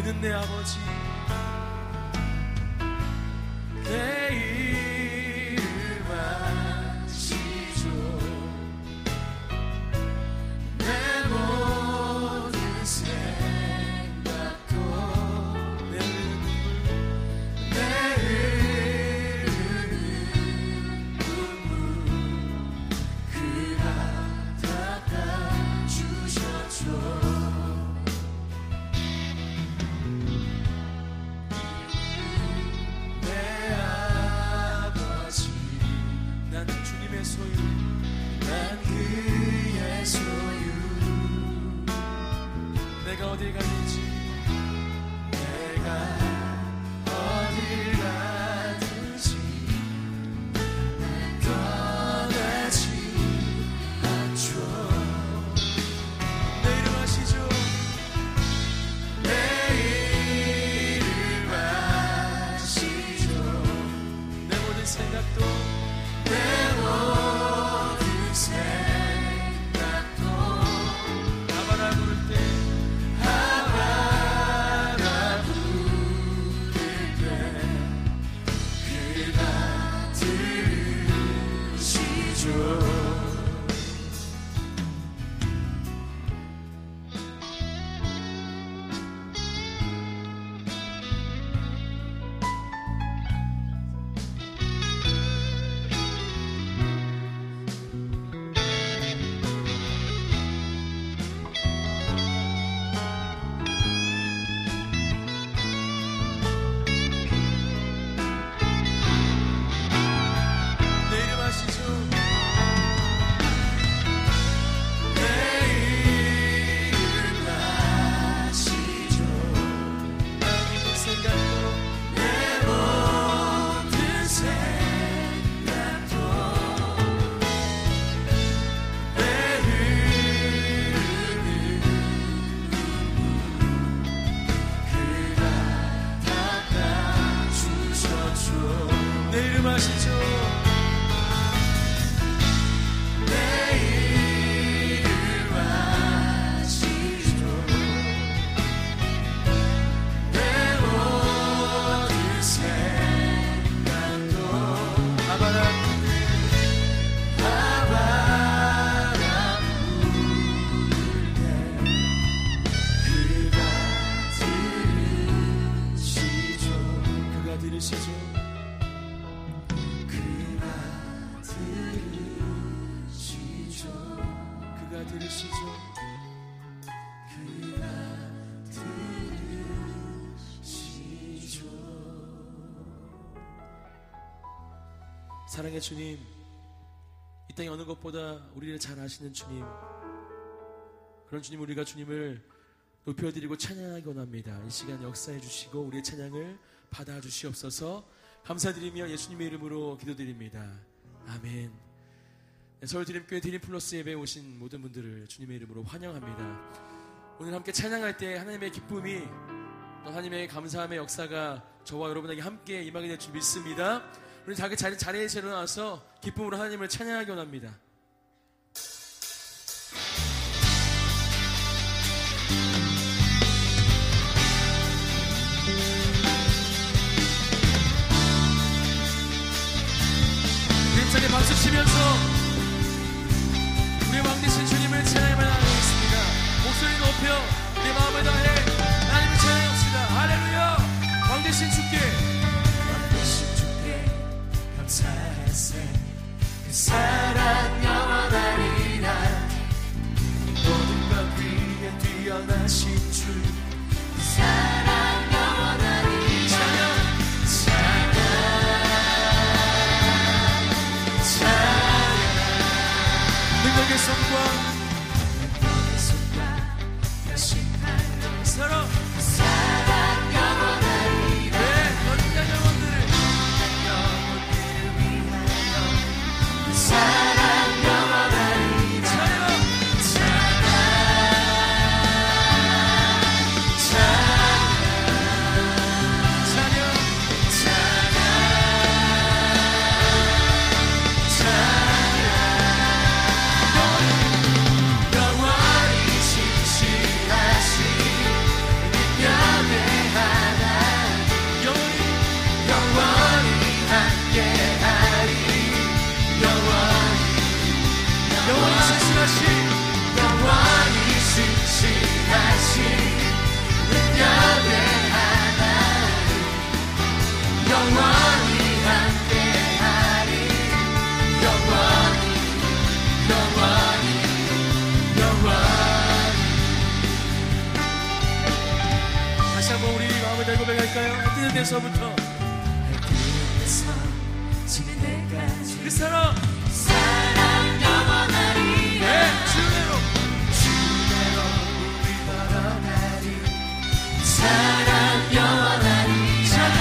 그는 내 아버지. 내 이름 아시죠. 내 모든 생각도 내 흐르는 눈물 그가 닦아주셨죠. 내가 어딜 가든지 내가 어딜 가든지 떠나지 않죠. 내 이름 아시죠? 내 이름 아시죠. 내 모든 생각도 내 모든 생각도 아바라 부를 때 사랑의 주님, 이 땅에 어느 것보다 우리를 잘 아시는 주님, 그런 주님, 우리가 주님을 높여드리고 찬양하기 원합니다. 이 시간 역사해 주시고 우리의 찬양을 받아주시옵소서. 감사드리며 예수님의 이름으로 기도드립니다. 아멘. 서울드림교회 드림플러스 예배에 오신 모든 분들을 주님의 이름으로 환영합니다. 오늘 함께 찬양할 때 하나님의 기쁨이, 또 하나님의 감사함의 역사가 저와 여러분에게 함께 임하게 될 줄 믿습니다. 우리 자리에서 일어나서 기쁨으로 하나님을 찬양하기 원합니다. 힘차게 박수 치면서 우리 왕 되신 주님을 찬양하며 나가겠습니다. 목소리 높여 우리 마음을 다해 하나님을 찬양합시다. 할렐루야. 왕 되신 주께 감사하세. 그 사랑 영원하리라. 모든 것 위에 뛰어나신 주, 그 사랑 영원하리라. 찬양 찬양 찬양. 능력의 손과 사랑 영원하리라. 네, 모든 영혼들을 사랑 영원하리라. 찬양 찬양 찬양 찬양 찬양 신실하신 영원히 신실하신 능력의 하나님 영원히 함께하리 영원히 영원히 영원히. 다시 한번 우리 마음을 달고 고백할까요? 뜨는 데서부터 지는 데까지 그 사랑 영원하리. 네, 주대로 우리 걸어가리. 사랑 영원하리. 찬양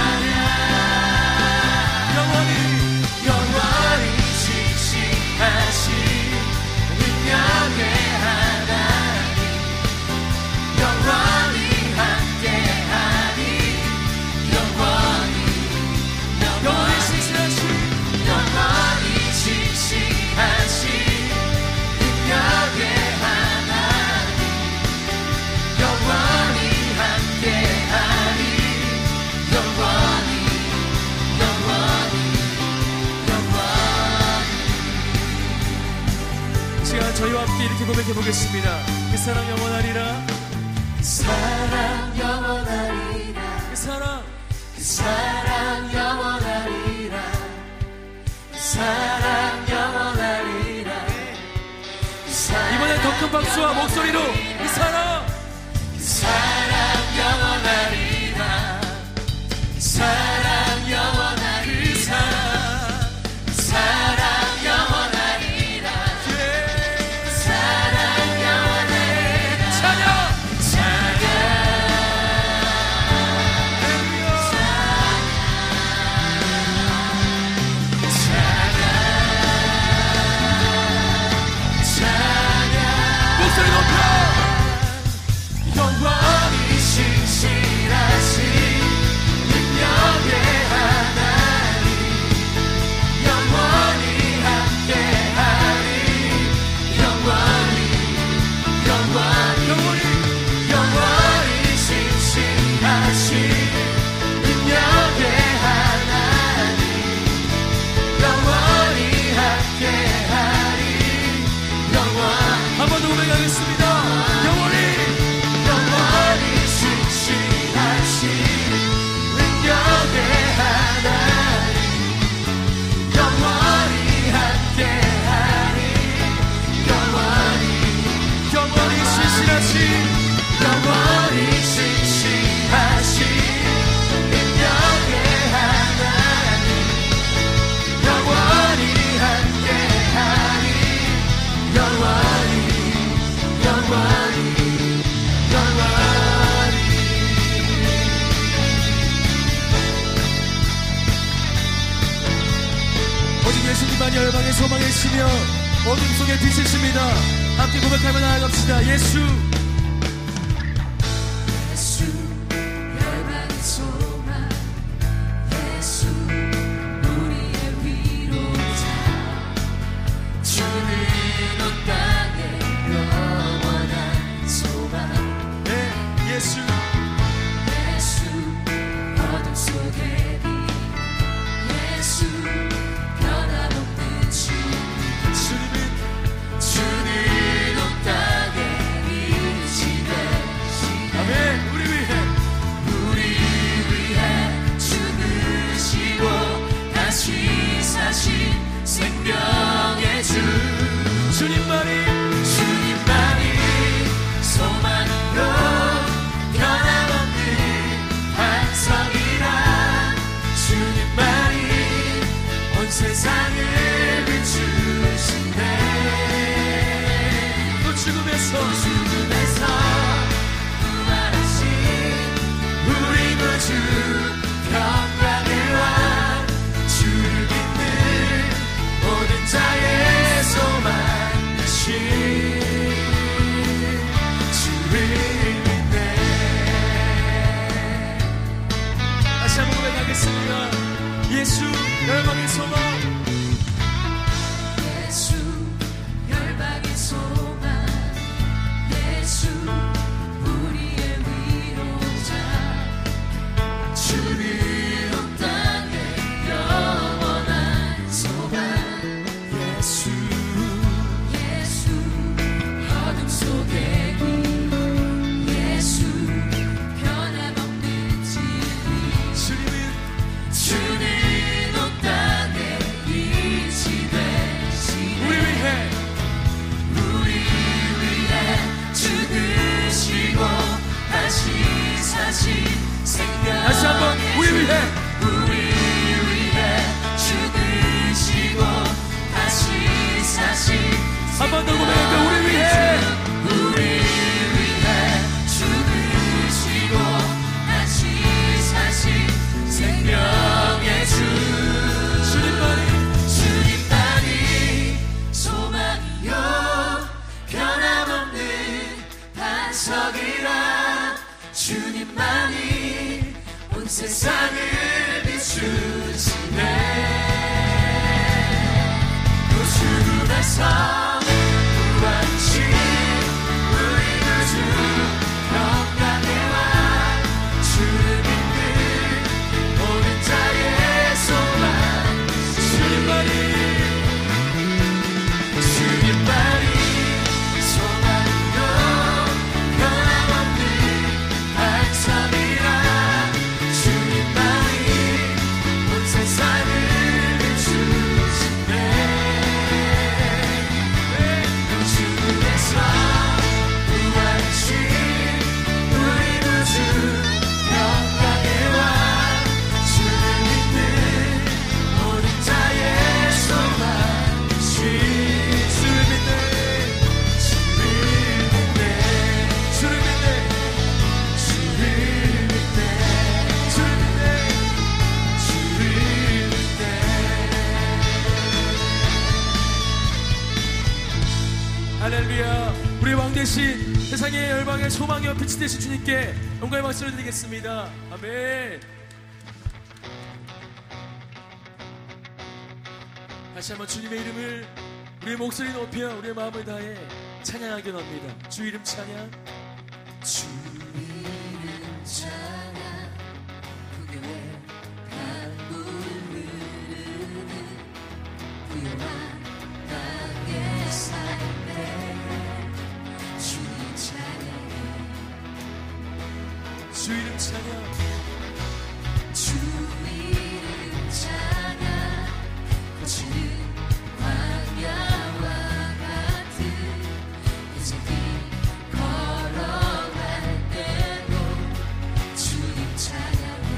찬양 영원히 영원히 신실하신 능력의 하나님 영원히 함께하리 영원히 영원히 신실하신 영원히 신실하신 능력의 하나님 영원히 함께하리 영원히 영원히 영원히. 시간 저희와 함께 이렇게 고백해 보겠습니다. 그 사랑 영원하리라 사랑 영원하리라. 그 사랑 그 사랑 영원하리라. 그 사랑 영원하리라. 그 사랑 이번엔 더 큰 박수와 목소리로 그 사랑 그 사랑 영원하리라. 그 사랑 영원하리라. 그 사랑 그 사랑 영원하리라. 그 사랑 영원하리라. 찬양 찬양 목소리 높여 영원히 신실하신 능력의 하나님 영원히 함께하리 영원히 영원히 영원히 영원히 신실하신 능력의 하나님 영원히 함께하리 영원히 한 번 더 고백하겠습니다. 영원히 영원히 신실하신 능력의 하나님 영원히 함께하리 영원히 영원히 신실하신 영원히 신실하신 능력의 하나님 영원히 함께하리 영원히 영원히 영원히. 오직 예수님만이 열방의 소망이시며 어둠 속의 빛이십니다. 함께 고백하며 나아갑시다. 예수 예수 열방의 소망 예수 우리의 위로자 주는 온 땅의 영원한 소망 네, 예수 예수 어둠 속의 빛 예수 변함없는 주 주님은 주는 온 땅의 빛이 되시 아멘. 우리 위해 우리 위해 죽으시고 다시 사신 생명의 주 주님만이 주님만이 소망으로 변함없는 반석이라 주님만이 온 세상을 비추신대 또 죽음에서 부활하신 우리 구주 평강의 왕 주를 믿는 모든 자의 소망이신 주를 믿네. 다시 한번 고백하겠습니다. 예수 열방의 소망 예수 열방의 소망 예수 반석이라 주님만이 온 세상을 비추시네. 그 죽음에서 부활하신 우리 구주 평강의 왕 주를 믿는 모든 자의 소망 주님만이 소망으로 변함없는 반석이라 주님만이 온 세상을 비추시네. 죽음에서 부활하신 우리 구주 평강의 왕 주를 믿는 모든 자의 소망 주를 믿네. 할렐루야. 우리 왕 대신 세상의 열방의 소망이와 빛이 되신 주님께 영광의 박수를 드리겠습니다. 아멘. 다시 한번 주님의 이름을 우리의 목소리 높여 우리의 마음을 다해 찬양하게 합니다. 주 이름 찬양. 주 이름 찬양 풍요의 강물 흐르는 부요한 땅의 삶에 주님 찬양해. 주 이름 찬양. 주 이름 찬양 거치는 광야와 같은 인생길 걸어갈 때도 주님 찬양해.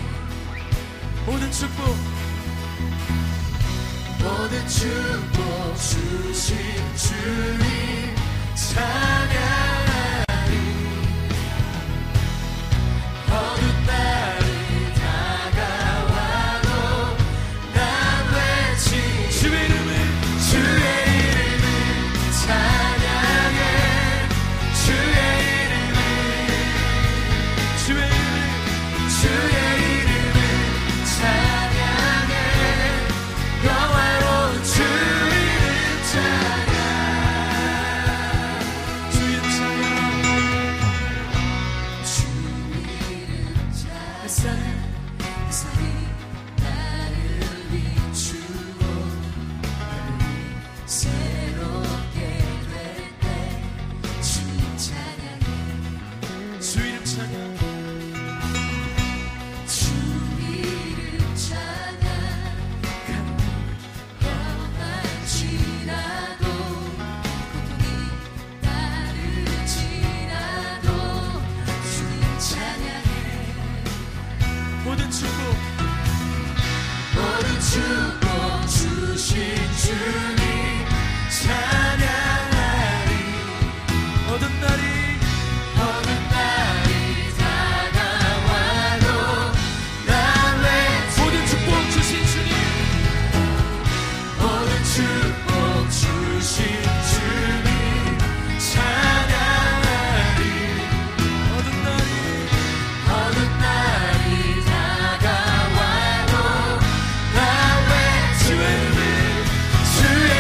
모든 축복 주신 주님 찬양하리. 어두운 날이 다가와도 난 외치 주의 이름을 찬양해. 주의 이름을 찬양해. 영화로운 주 이름 찬양. 주 이름 찬양. 주 이름 찬양. 햇살이 나를 비추고 하늘이 새롭게 될 때 주님 찬양해. 주 이름 찬양. 주 이름 찬양. 험할지라도 고통이 따르지라도 주님 찬양해. 모든 축복 주신 주님 찬양하리. 어두운 날이 다가와도 난 외치 모든 축복 주신 주님. 모든 축복 주신 주님 찬양하리. 어두운 날이 다가와도 난 외치 주의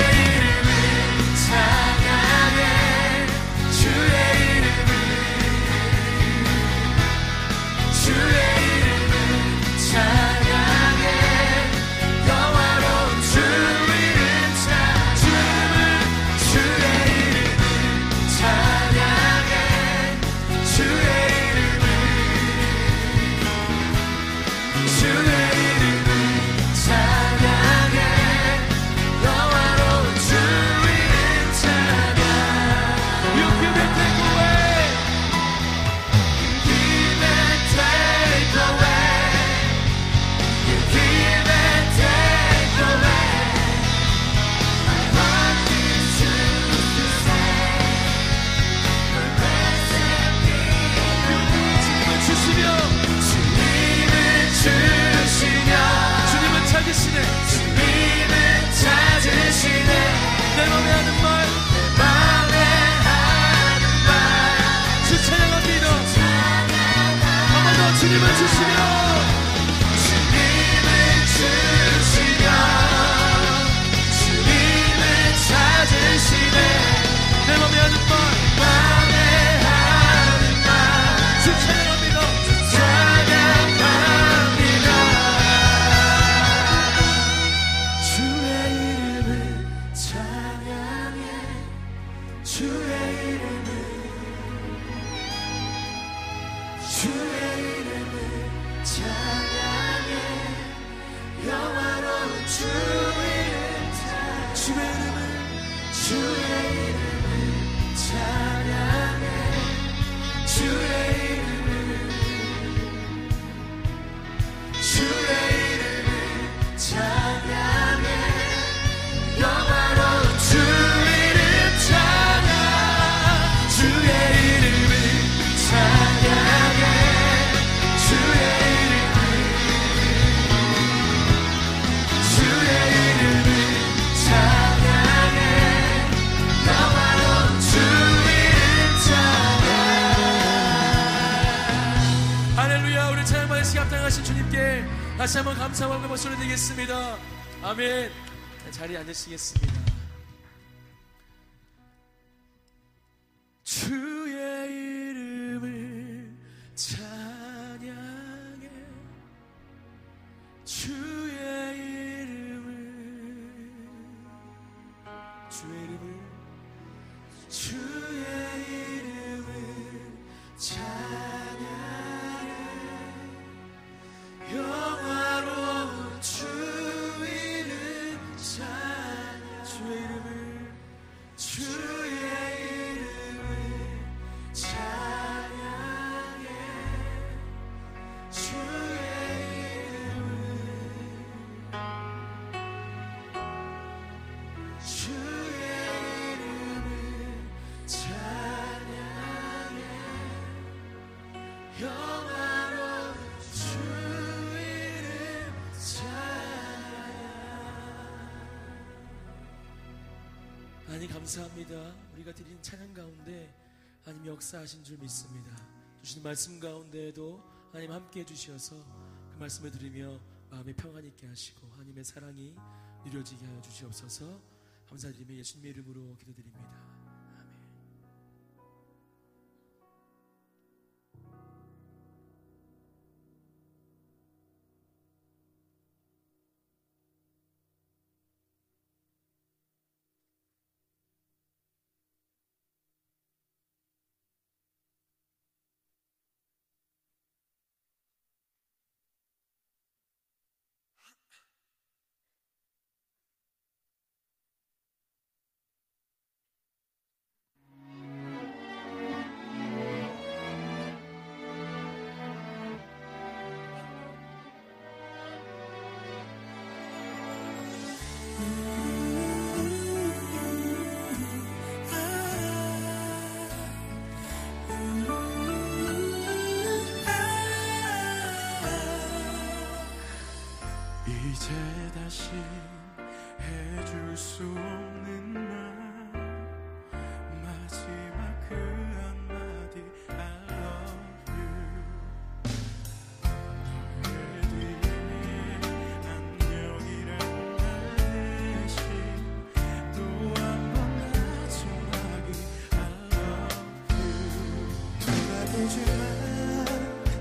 주시며 주님을 주시며 주님을 찾으시네 내 맘에 하는 말 맘에 하는 말 주 찬양합니다 찬양합니다 주의 이름을 찬양해 주의 이름을 주의 이름을 찬양해 영화로운 주 이름 주의 이름을 주의 이름을 찬양해 주의 이름을 주의 이름을 찬양해 영화로운 주 이름 찬양 주의 이름을 찬양해 주의 이름을 주의 이름을 찬양해 영화로운 주 이름 찬양 할렐루야. 우리 찬양받을 시간 합당하신 주님께 다시 한번 감사와 영광 소리 드리겠습니다. 아멘. 자리에 앉으시겠습니다. 주의 이름을 찬양해 주의 이름을 주의 이름을 주의 이름을 찬양해 영화로운 주 이름 찬양 주의 이름을 주의 이름을 찬양해 주의 이름을 주의 이름을 찬양해 영화로운 주 이름 찬양 하나님 감사합니다. 우리가 드린 찬양 가운데 하나님 역사하신 줄 믿습니다. 주신 말씀 가운데에도 하나님 함께 해주셔서 그 말씀을 들으며 마음에 평안 있게 하시고 하나님의 사랑이 이루어지게 하여 주시옵소서. 감사드리며 예수님의 이름으로 기도드립니다. 아멘. 이제 다시 해줄 수 없는 말 마지막 그 한마디 I love you 너의 뒤에 안녕이란 말 대신 또 한 번 마지막이 I love you 돌아보지마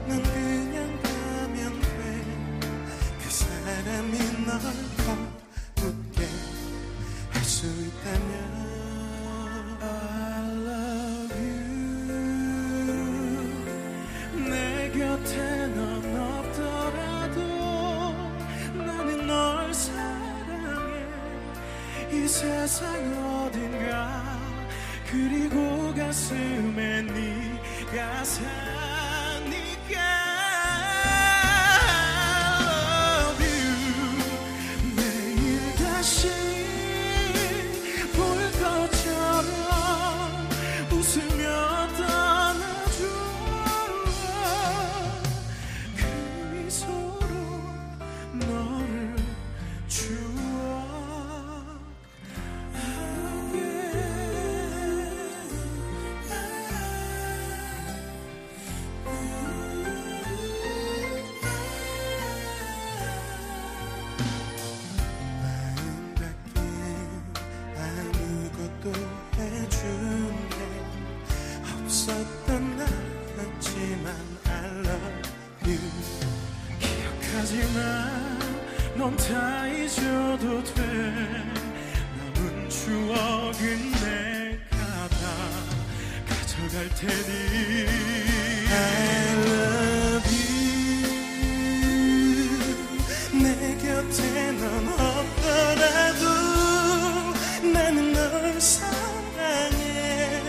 넌 그냥 가면 돼 그 사람이 널 더 웃게 할 수 있다면 I love you 내 곁에 넌 없더라도 나는 널 사랑해 이 세상 어딘가 그리고 가슴에 네가 사니까 넌 다 잊어도 돼. 남은 추억은 내가 다 가져갈 테니. I love you. 내 곁에 넌 없더라도 나는 널 사랑해.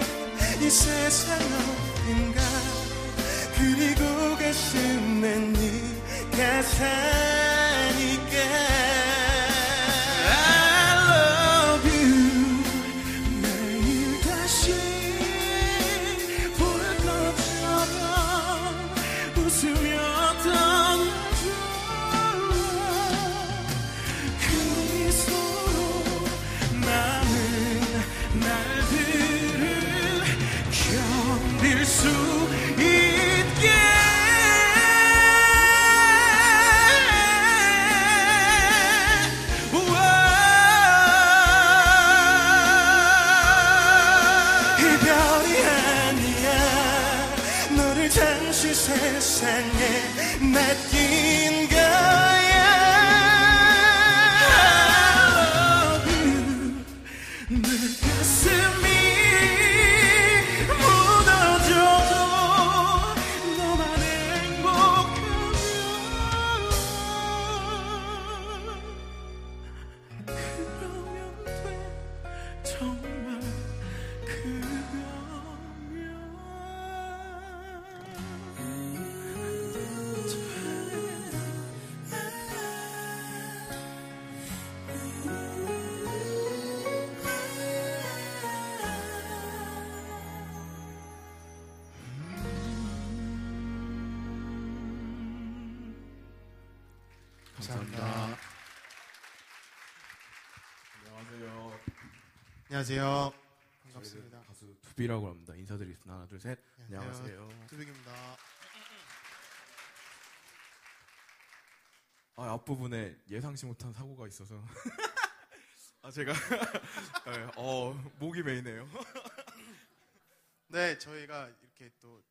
이 세상 어딘가 그리고 가신 난 네가 사니까. I love you. 매일 다시 볼 것처럼 웃으며 떠나줘. 그 미소로 남은 날들을 견딜 수 있게. 잠시 세상에 맡긴 거야. I love you. 내 가슴이 무너져도 너만 행복하면 그러면 돼. 정말 감사합니다. 안녕하세요. 안녕하세요. 반갑습니다. 가수 두비라고 합니다. 인사드리겠습니다. 하나, 둘, 셋. 안녕하세요. 두빅입니다. 앞부분에 예상치 못한 사고가 있어서 제가 목이 메이네요. 네, 저희가 이렇게 또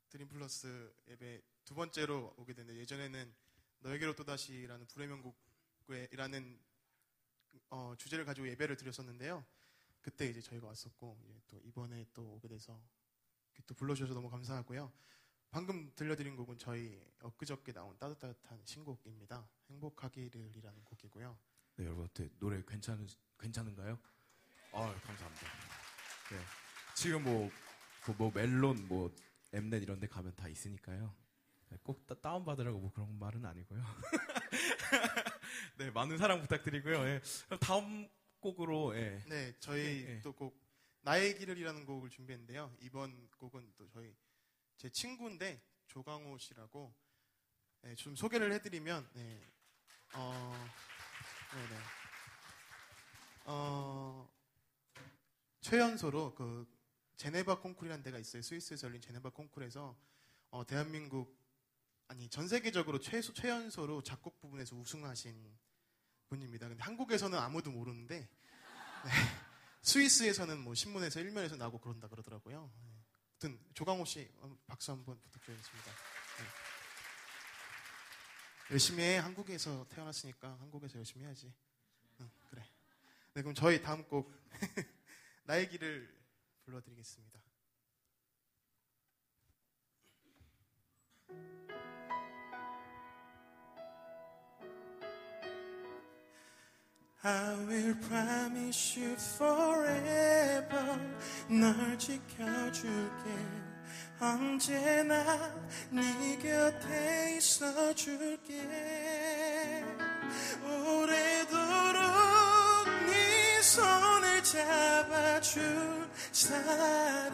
드림플러스 예배 두 번째로 오게 됐는데, 예전에는 너에게로 또다시라는 불의 명곡이라는 주제를 가지고 예배를 드렸었는데요. 그때 이제 저희가 왔었고, 이제 또 이번에 또 오게 돼서 또 불러주셔서 너무 감사하고요. 방금 들려드린 곡은 저희 엊그저께 나온 따뜻한 신곡입니다. 행복하기를이라는 곡이고요. 네, 여러분 어때? 노래 괜찮은가요? 감사합니다. 네, 지금 뭐 멜론, 엠넷 이런 데 가면 다 있으니까요. 꼭 다운받으라고 뭐 그런 말은 아니고요. 네, 많은 사랑 부탁드리고요. 예. 그럼 다음 곡으로 네, 저희 또 곡 나의 길을이라는 곡을 준비했는데요. 이번 곡은 또 제 친구인데 조강호 씨라고 좀 소개를 해드리면 최연소로 그 제네바 콩쿠르라는 데가 있어요. 스위스에서 열린 제네바 콩쿠르에서 대한민국 전 세계적으로 최연소로 작곡 부분에서 우승하신 분입니다. 근데 한국에서는 아무도 모르는데 네, 스위스에서는 뭐 신문에서 일면에서 나오고 그런다 그러더라고요. 아무튼 조강호 씨 박수 한번 부탁드리겠습니다. 네. 열심히 해. 한국에서 태어났으니까 한국에서 열심히 해야지. 그래. 네, 그럼 저희 다음 곡 나의 길을 불러드리겠습니다. I will promise you forever 널 지켜줄게. 언제나 네 곁에 있어줄게. 오래도록 네 손을 잡아줄 사람.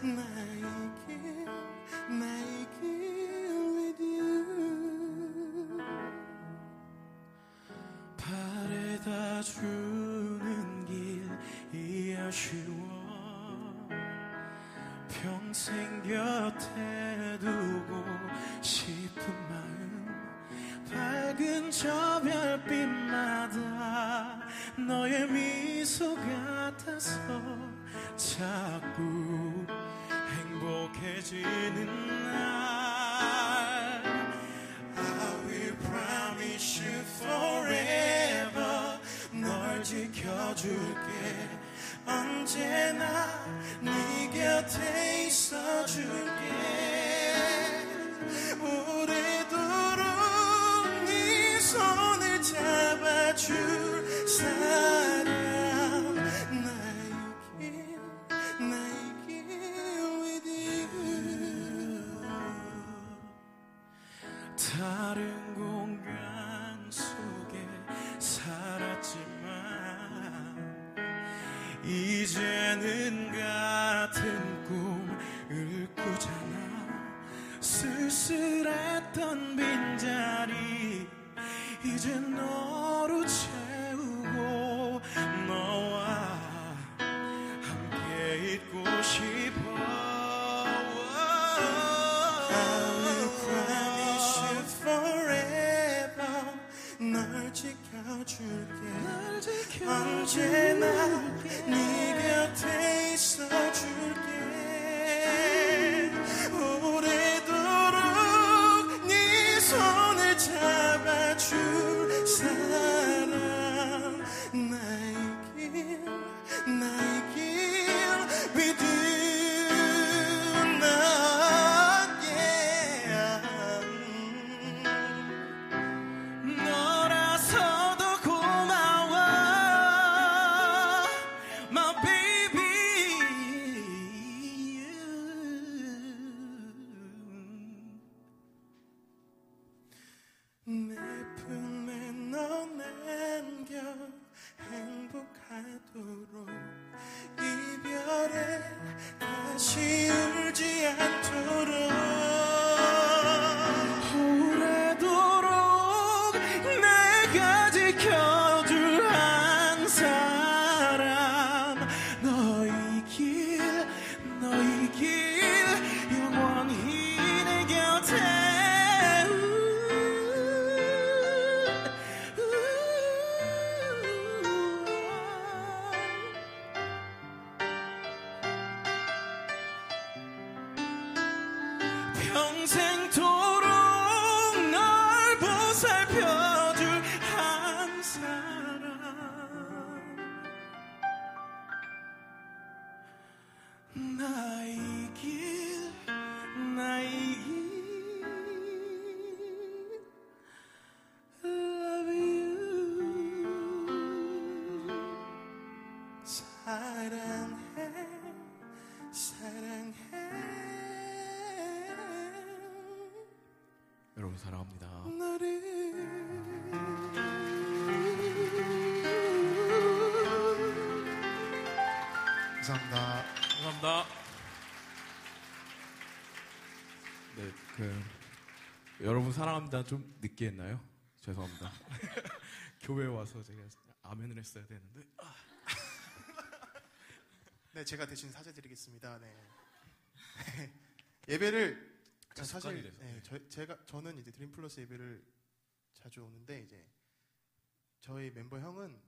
나의 길 with you. 바래다 주는 길이 아쉬워. 평생 곁에 두고 싶은 마음. 밝은 저 별빛마다 너의 미소 같아서 자꾸 행복해지는 날. I will promise 지켜줄게. 언제나 네 곁에 있어줄게. 오래도록 네 손을 잡아줄 사람. 나의 길 with you. 다른 공간 속에 살았지만 이제는 같은 꿈을 꾸잖아. 쓸쓸했던 빈자리 이제 너로 채우고 너와 함께 있고 싶어. I promise you forever. 널 지켜줄게. 언제나 네 곁에 있어줄게. 오래도록 네 손을 잡아줄 사람. 나의 길 with you. 나 yeah. 너라서 더 고마워 my baby. 내 품에 너 남겨 행복하도록. 이별에 다시 울지 않도록. 오래도록 내가 지켜줄 한 사람. 너의 길 영원히 내 곁에. 평생토록 널 보살펴줄 한 사람. 나의 길 love you. 사랑해. 여러분 사랑합니다. 감사합니다. 감사합니다. 네, 여러분 사랑합니다. 좀 늦게 했나요? 죄송합니다. 교회 와서 제가 아멘을 했어야 되는데. 네, 제가 대신 사죄드리겠습니다. 네. 예배를 사실 습관이라서. 저는 이제 드림플러스 예배를 자주 오는데 이제 저희 멤버 형은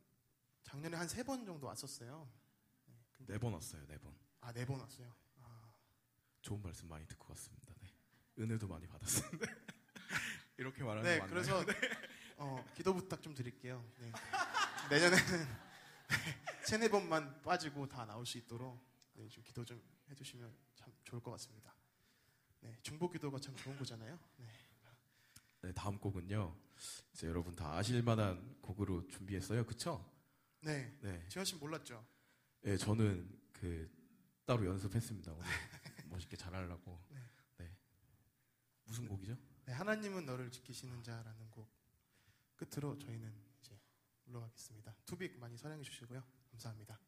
작년에 한 3번 정도 왔었어요. 네 번 왔어요. 4번. 아, 4번 왔어요. 아. 좋은 말씀 많이 듣고 왔습니다. 네. 은혜도 많이 받았습니다. 이렇게 말하는 네, 거 맞나요? 그래서 기도 부탁 좀 드릴게요. 네. 내년에는 3-4번만 빠지고 다 나올 수 있도록 네, 좀 기도 좀 해주시면 참 좋을 것 같습니다. 네, 중보 기도가 참 좋은 거잖아요. 네. 네, 다음 곡은요. 이제 여러분 다 아실 만한 곡으로 준비했어요. 그쵸? 네. 네. 지현 씨 몰랐죠? 네, 저는 따로 연습했습니다. 오늘 멋있게 잘하려고. 네. 네. 무슨 곡이죠? 네, 하나님은 너를 지키시는 자라는 곡 끝으로 저희는 이제 물러가겠습니다. 투빅 많이 사랑해 주시고요. 감사합니다.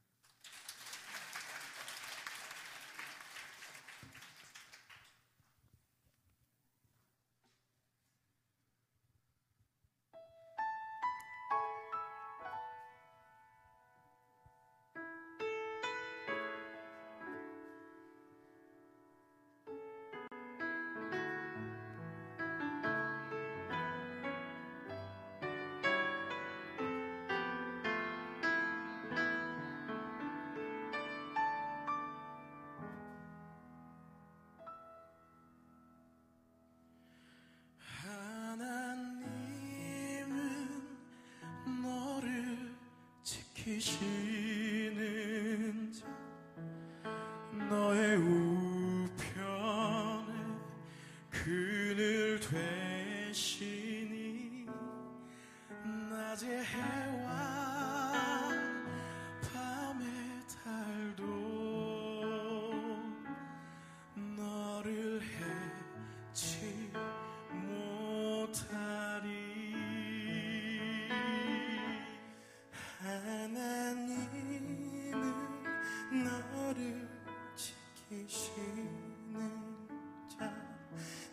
하나님은 너를 지키시 그늘 되시니 낮의 해와 밤의 달도 너를 해치 못하리. 하나님은 너를 지키시는 자,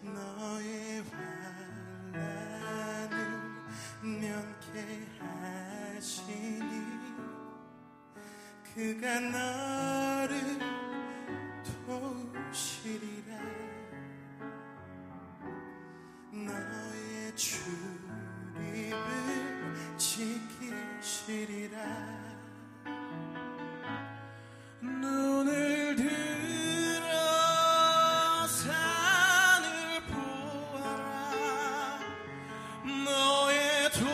너의 환난을 면케하시니 그가 너를 도우시리라. 너의 출입을 지키시리라. 눈을 들어 산을 보아라. 너의 도움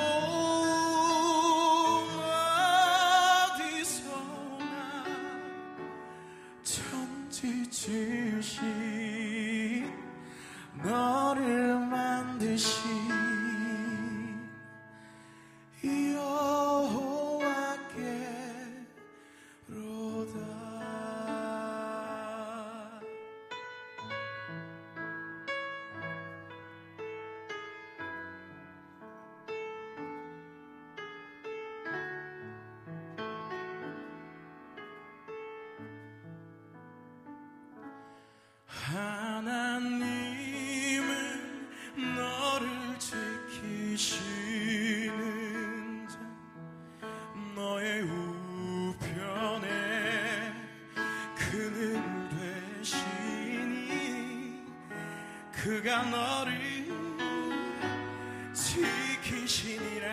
어디서 오나. 천지 지으신 너를 만드신 여호와께로다. 하나님은 너를 지키시는 자, 너의 우편에 그늘 되시니 그가 너를 지키시니라.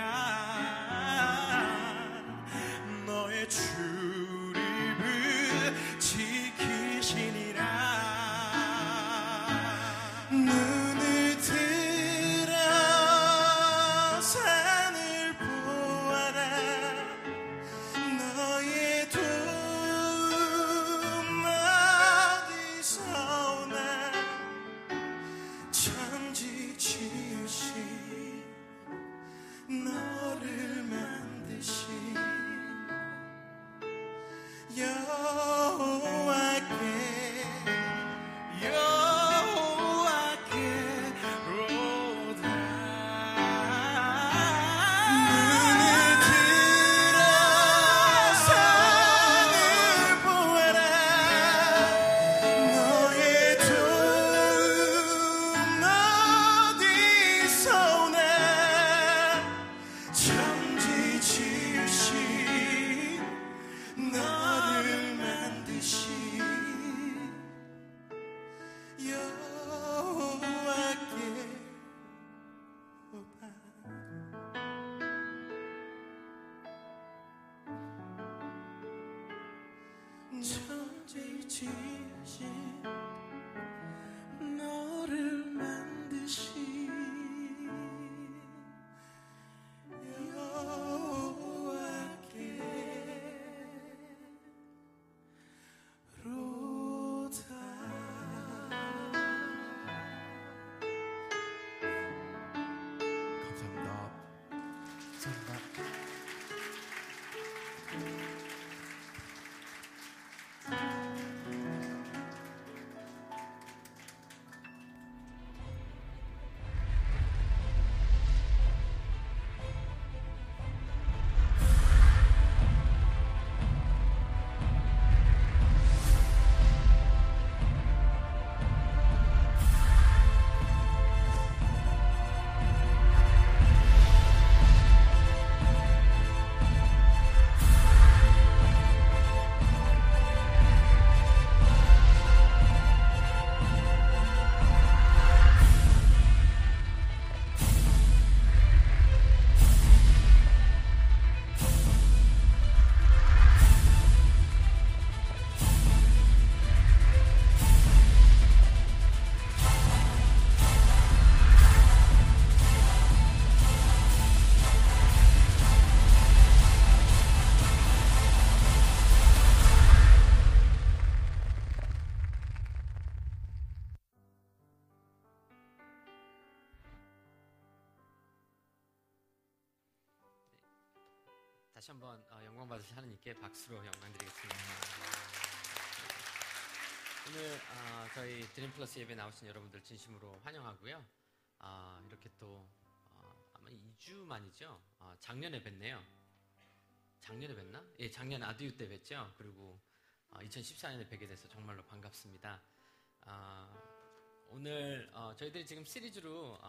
너의 출입을 지키시니라. 눈을 들어 산을 보아라. 너의 도움 어디서 오나. 천지 지으신 너를 다시 한번 영광 받으신 하느님께 박수로 영광드리겠습니다. 오늘 저희 드림플러스 예배 나오신 여러분들 진심으로 환영하고요. 이렇게 또 아마 2주 만이죠. 작년에 뵀네요. 작년에 뵀나? 예, 작년 아드유 때 뵀죠. 그리고 2014년에 뵙게 돼서 정말로 반갑습니다. 오늘 저희들이 지금 시리즈로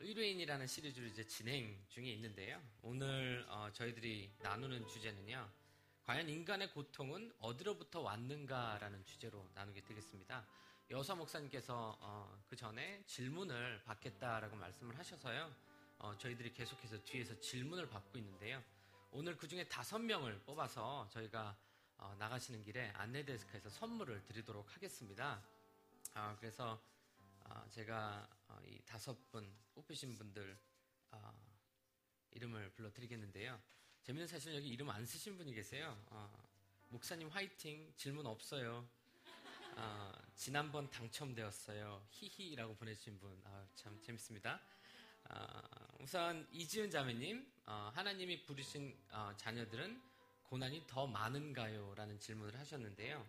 의뢰인이라는 시리즈로 이제 진행 중에 있는데요. 오늘 저희들이 나누는 주제는요. 과연 인간의 고통은 어디로부터 왔는가라는 주제로 나누게 되겠습니다. 여호사 목사님께서 그 전에 질문을 받겠다라고 말씀을 하셔서요. 저희들이 계속해서 뒤에서 질문을 받고 있는데요. 오늘 그 중에 5명을 뽑아서 저희가 나가시는 길에 안내데스크에서 선물을 드리도록 하겠습니다. 그래서 제가 이 5분 뽑히신 분들 이름을 불러드리겠는데요. 재밌는 사실은 여기 이름 안 쓰신 분이 계세요. 목사님 화이팅, 질문 없어요. 지난번 당첨되었어요. 히히라고 보내주신 분, 참 재밌습니다. 우선 이지은 자매님, 하나님이 부르신 자녀들은 고난이 더 많은가요? 라는 질문을 하셨는데요.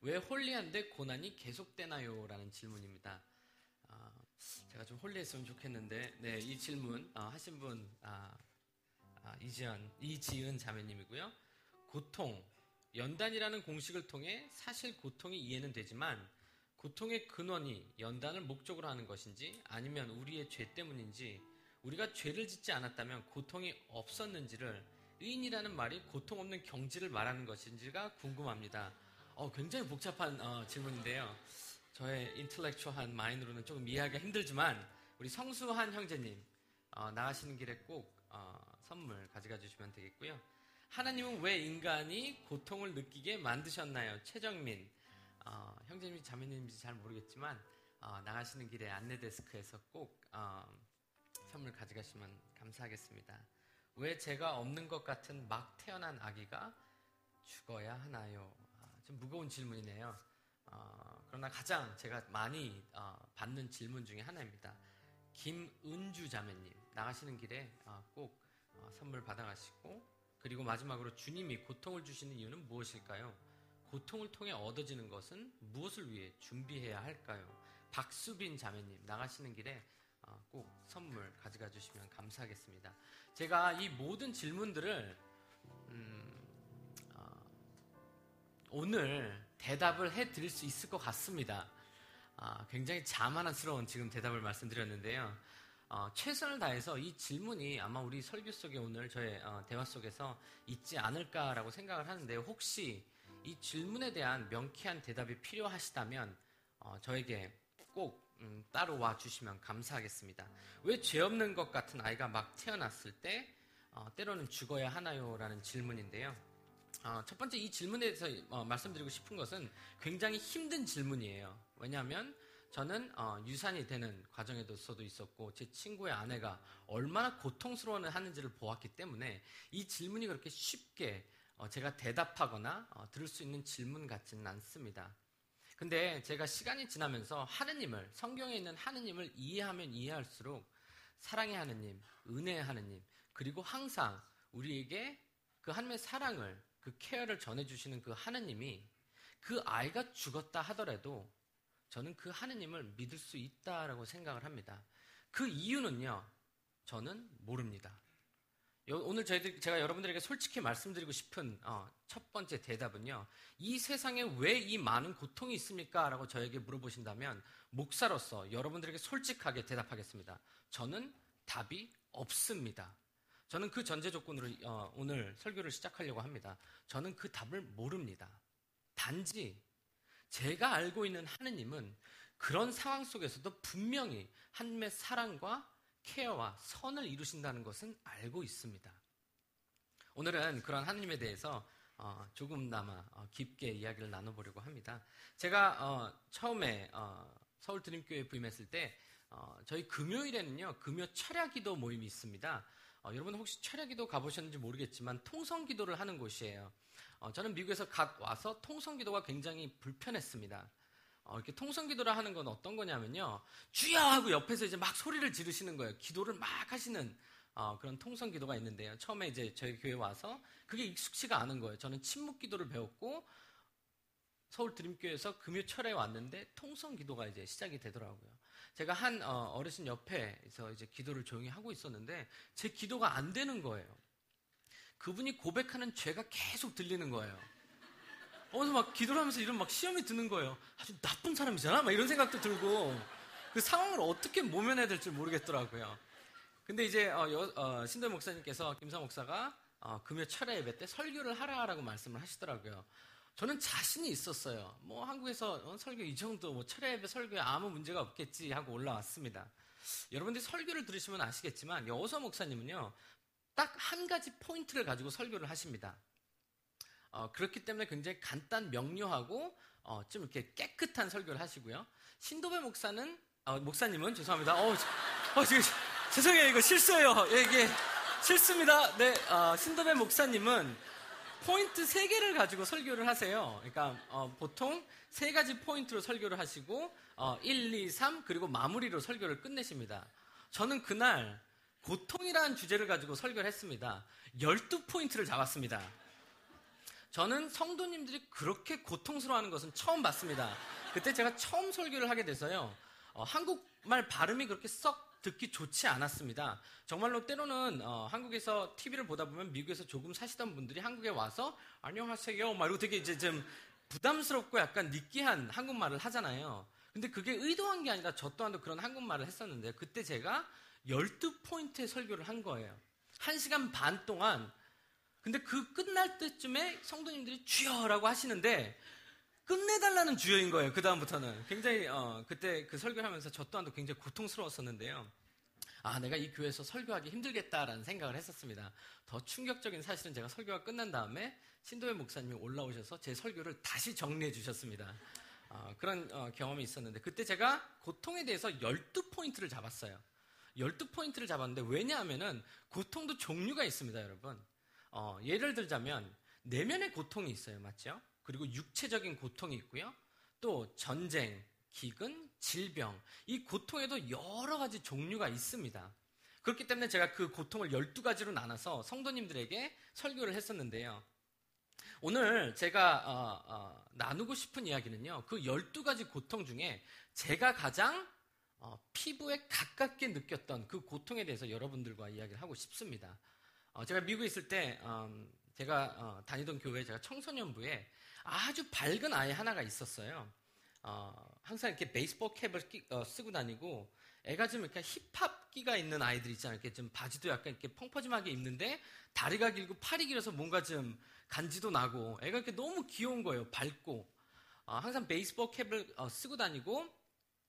왜 홀리한데 고난이 계속되나요? 라는 질문입니다. 제가 좀 홀리했으면 좋겠는데, 네, 이 질문 하신 분 이지은 자매님이고요. 고통, 연단이라는 공식을 통해 사실 고통이 이해는 되지만 고통의 근원이 연단을 목적으로 하는 것인지 아니면 우리의 죄 때문인지 우리가 죄를 짓지 않았다면 고통이 없었는지를 의인이라는 말이 고통 없는 경지를 말하는 것인지가 궁금합니다. 굉장히 복잡한 질문인데요. 저의 인텔렉추얼한 마인드로는 조금 이해하기가 힘들지만 우리 성수한 형제님 나가시는 길에 꼭 선물 가져가 주시면 되겠고요. 하나님은 왜 인간이 고통을 느끼게 만드셨나요? 최정민 형제님이 자매님인지 잘 모르겠지만 나가시는 길에 안내데스크에서 꼭 선물 가져가시면 감사하겠습니다. 왜 죄가 없는 것 같은 막 태어난 아기가 죽어야 하나요? 좀 무거운 질문이네요. 그러나 가장 제가 많이 받는 질문 중에 하나입니다. 김은주 자매님 나가시는 길에 꼭 선물 받아가시고 그리고 마지막으로 주님이 고통을 주시는 이유는 무엇일까요? 고통을 통해 얻어지는 것은 무엇을 위해 준비해야 할까요? 박수빈 자매님 나가시는 길에 꼭 선물 가져가 주시면 감사하겠습니다. 제가 이 모든 질문들을 오늘 대답을 해드릴 수 있을 것 같습니다. 굉장히 자만스러운 지금 대답을 말씀드렸는데요. 최선을 다해서 이 질문이 아마 우리 설교 속에 오늘 저의 대화 속에서 있지 않을까라고 생각을 하는데 혹시 이 질문에 대한 명쾌한 대답이 필요하시다면 저에게 꼭 따로 와 주시면 감사하겠습니다. 왜 죄 없는 것 같은 아이가 막 태어났을 때 때로는 죽어야 하나요? 라는 질문인데요. 첫 번째 이 질문에 대해서 말씀드리고 싶은 것은 굉장히 힘든 질문이에요. 왜냐하면 저는 유산이 되는 과정에서도 있었고 제 친구의 아내가 얼마나 고통스러워하는지를 보았기 때문에 이 질문이 그렇게 쉽게 제가 대답하거나 들을 수 있는 질문 같지는 않습니다. 근데 제가 시간이 지나면서 하느님을, 성경에 있는 하느님을 이해하면 이해할수록 사랑의 하느님, 은혜의 하느님, 그리고 항상 우리에게 그 하나님의 사랑을, 그 케어를 전해주시는 그 하느님이 그 아이가 죽었다 하더라도 저는 그 하느님을 믿을 수 있다라고 생각을 합니다. 그 이유는요, 저는 모릅니다. 오늘 제가 여러분들에게 솔직히 말씀드리고 싶은 첫 번째 대답은요, 이 세상에 왜 이 많은 고통이 있습니까? 라고 저에게 물어보신다면 목사로서 여러분들에게 솔직하게 대답하겠습니다. 저는 답이 없습니다. 저는 그 전제 조건으로 오늘 설교를 시작하려고 합니다. 저는 그 답을 모릅니다. 단지 제가 알고 있는 하느님은 그런 상황 속에서도 분명히 하나님의 사랑과 케어와 선을 이루신다는 것은 알고 있습니다. 오늘은 그런 하느님에 대해서 조금나마 깊게 이야기를 나눠보려고 합니다. 제가 처음에 서울 드림교회에 부임했을 때 저희 금요일에는요, 금요 철야기도 모임이 있습니다. 여러분 혹시 철야기도 가보셨는지 모르겠지만 통성기도를 하는 곳이에요. 저는 미국에서 갓 와서 통성기도가 굉장히 불편했습니다. 이렇게 통성기도를 하는 건 어떤 거냐면요, 주여 하고 옆에서 이제 막 소리를 지르시는 거예요. 기도를 막 하시는 그런 통성 기도가 있는데요. 처음에 이제 저희 교회 와서 그게 익숙치가 않은 거예요. 저는 침묵 기도를 배웠고 서울 드림교회에서 금요철에 왔는데 통성 기도가 이제 시작이 되더라고요. 제가 한 어르신 옆에서 이제 기도를 조용히 하고 있었는데 제 기도가 안 되는 거예요. 그분이 고백하는 죄가 계속 들리는 거예요. 그래서 막 기도를 하면서 이런 막 시험이 드는 거예요. 아주 나쁜 사람이잖아? 막 이런 생각도 들고 그 상황을 어떻게 모면해야 될지 모르겠더라고요. 근데 이제 신도현 목사님께서 김상 목사가 금요 철야 예배 때 설교를 하라라고 말씀을 하시더라고요. 저는 자신이 있었어요. 뭐 한국에서 설교 이 정도 뭐 철야 예배 설교에 아무 문제가 없겠지 하고 올라왔습니다. 여러분들이 설교를 들으시면 아시겠지만 여호사 목사님은요. 딱 한 가지 포인트를 가지고 설교를 하십니다. 그렇기 때문에 굉장히 간단 명료하고 좀 이렇게 깨끗한 설교를 하시고요. 신도배 목사님은 죄송합니다. 지금 죄송해요. 이거 실수예요. 이게 실수입니다. 네, 신도배 목사님은 포인트 3개를 가지고 설교를 하세요. 그러니까 보통 3가지 포인트로 설교를 하시고 1, 2, 3 그리고 마무리로 설교를 끝내십니다. 저는 그날 고통이라는 주제를 가지고 설교를 했습니다. 12포인트를 잡았습니다. 저는 성도님들이 그렇게 고통스러워하는 것은 처음 봤습니다. 그때 제가 처음 설교를 하게 돼서요. 한국말 발음이 그렇게 썩 듣기 좋지 않았습니다. 정말로 때로는 한국에서 TV를 보다 보면 미국에서 조금 사시던 분들이 한국에 와서 안녕하세요 막 이러고 되게 이제 좀 부담스럽고 약간 느끼한 한국말을 하잖아요. 근데 그게 의도한 게 아니라 저 또한도 그런 한국말을 했었는데 그때 제가 12포인트의 설교를 한 거예요. 1시간 반 동안. 근데 그 끝날 때쯤에 성도님들이 주여라고 하시는데 끝내달라는 주여인 거예요. 그 다음부터는 굉장히 그때 그 설교를 하면서 저 또한도 굉장히 고통스러웠었는데요. 내가 이 교회에서 설교하기 힘들겠다라는 생각을 했었습니다. 더 충격적인 사실은 제가 설교가 끝난 다음에 신도현 목사님이 올라오셔서 제 설교를 다시 정리해 주셨습니다. 그런 경험이 있었는데 그때 제가 고통에 대해서 12포인트를 잡았어요. 12포인트를 잡았는데 왜냐하면은 고통도 종류가 있습니다, 여러분. 예를 들자면 내면의 고통이 있어요. 맞죠? 그리고 육체적인 고통이 있고요. 또 전쟁, 기근, 질병. 이 고통에도 여러 가지 종류가 있습니다. 그렇기 때문에 제가 그 고통을 12가지로 나눠서 성도님들에게 설교를 했었는데요. 오늘 제가 나누고 싶은 이야기는요. 그 12가지 고통 중에 제가 가장 피부에 가깝게 느꼈던 그 고통에 대해서 여러분들과 이야기를 하고 싶습니다. 제가 미국에 있을 때 제가 다니던 교회에 제가 청소년부에 아주 밝은 아이 하나가 있었어요. 항상 이렇게 베이스볼 캡을 쓰고 다니고 애가 좀 이렇게 힙합 끼가 있는 아이들 있잖아요. 이렇게 좀 바지도 약간 이렇게 펑퍼짐하게 입는데 다리가 길고 팔이 길어서 뭔가 좀 간지도 나고 애가 이렇게 너무 귀여운 거예요. 밝고 항상 베이스볼 캡을 쓰고 다니고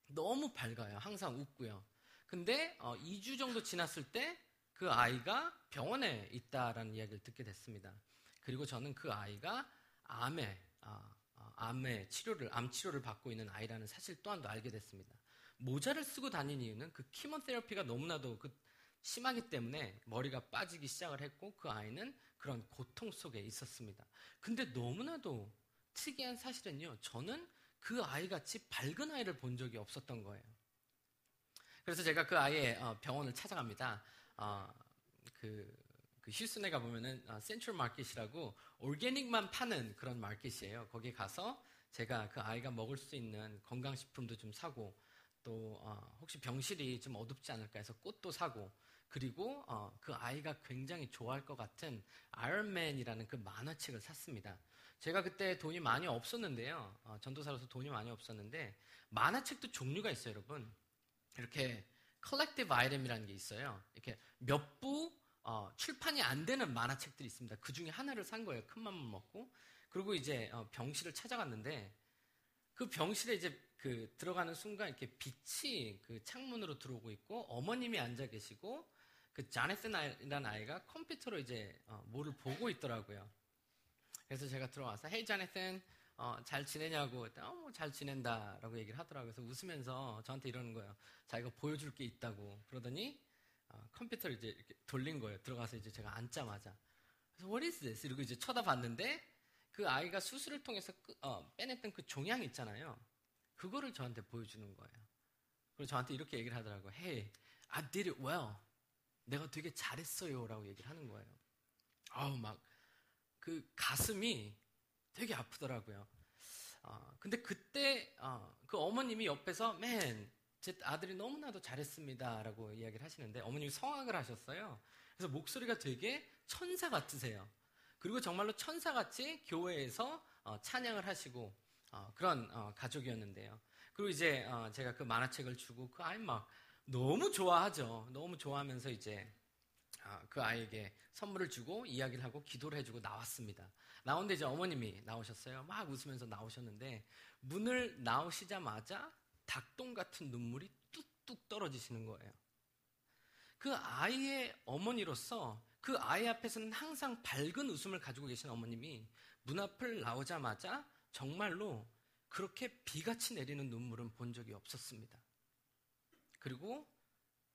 너무 밝아요. 항상 웃고요. 근데 2주 정도 지났을 때 그 아이가 병원에 있다라는 이야기를 듣게 됐습니다. 그리고 저는 그 아이가 암 치료를 받고 있는 아이라는 사실 또한도 알게 됐습니다. 모자를 쓰고 다니는 이유는 그 키모테라피가 너무나도 심하기 때문에 머리가 빠지기 시작을 했고 그 아이는 그런 고통 속에 있었습니다. 근데 너무나도 특이한 사실은요. 저는 그 아이같이 밝은 아이를 본 적이 없었던 거예요. 그래서 제가 그 아이의 병원을 찾아갑니다. 그 휴스턴에 가보면은 센트럴 마켓이라고 올게닉만 파는 그런 마켓이에요. 거기 가서 제가 그 아이가 먹을 수 있는 건강식품도 좀 사고 또 혹시 병실이 좀 어둡지 않을까 해서 꽃도 사고 그리고 그 아이가 굉장히 좋아할 것 같은 아이언맨이라는 그 만화책을 샀습니다. 제가 그때 돈이 많이 없었는데요. 전도사로서 돈이 많이 없었는데 만화책도 종류가 있어요, 여러분. 이렇게 컬렉티브 아이템이라는 게 있어요. 이렇게 몇 부 출판이 안 되는 만화책들이 있습니다. 그 중에 하나를 산 거예요. 큰 맘만 먹고. 그리고 이제 병실을 찾아갔는데 그 병실에 이제 들어가는 순간 이렇게 빛이 그 창문으로 들어오고 있고 어머님이 앉아 계시고 그 자네슨이라는 아이가 컴퓨터로 이제 뭐를 보고 있더라고요. 그래서 제가 들어와서 헤이 자네슨 잘 지내냐고 했더니 뭐 잘 지낸다라고 얘기를 하더라고요. 그래서 웃으면서 저한테 이러는 거예요. 자기가 보여줄 게 있다고. 그러더니 컴퓨터를 이제 이렇게 돌린 거예요. 들어가서 이제 제가 앉자마자. 그래서 what is this? 이러고 이제 쳐다봤는데 그 아이가 수술을 통해서 빼냈던 그 종양 있잖아요. 그거를 저한테 보여주는 거예요. 그리고 저한테 이렇게 얘기를 하더라고요. Hey, I did it well. 내가 되게 잘했어요 라고 얘기를 하는 거예요. 아우, 막 그 가슴이 되게 아프더라고요. 근데 그때 그 어머님이 옆에서 제 아들이 너무나도 잘했습니다 라고 이야기를 하시는데, 어머님이 성악을 하셨어요. 그래서 목소리가 되게 천사 같으세요. 그리고 정말로 천사같이 교회에서 찬양을 하시고 그런 가족이었는데요. 그리고 이제 제가 그 만화책을 주고 그 아이 막 너무 좋아하죠. 너무 좋아하면서 이제 그 아이에게 선물을 주고 이야기를 하고 기도를 해주고 나왔습니다. 나오는데 이제 어머님이 나오셨어요. 막 웃으면서 나오셨는데, 문을 나오시자마자 닭똥 같은 눈물이 뚝뚝 떨어지시는 거예요. 그 아이의 어머니로서 그 아이 앞에서는 항상 밝은 웃음을 가지고 계신 어머님이 문 앞을 나오자마자 정말로 그렇게 비같이 내리는 눈물은 본 적이 없었습니다. 그리고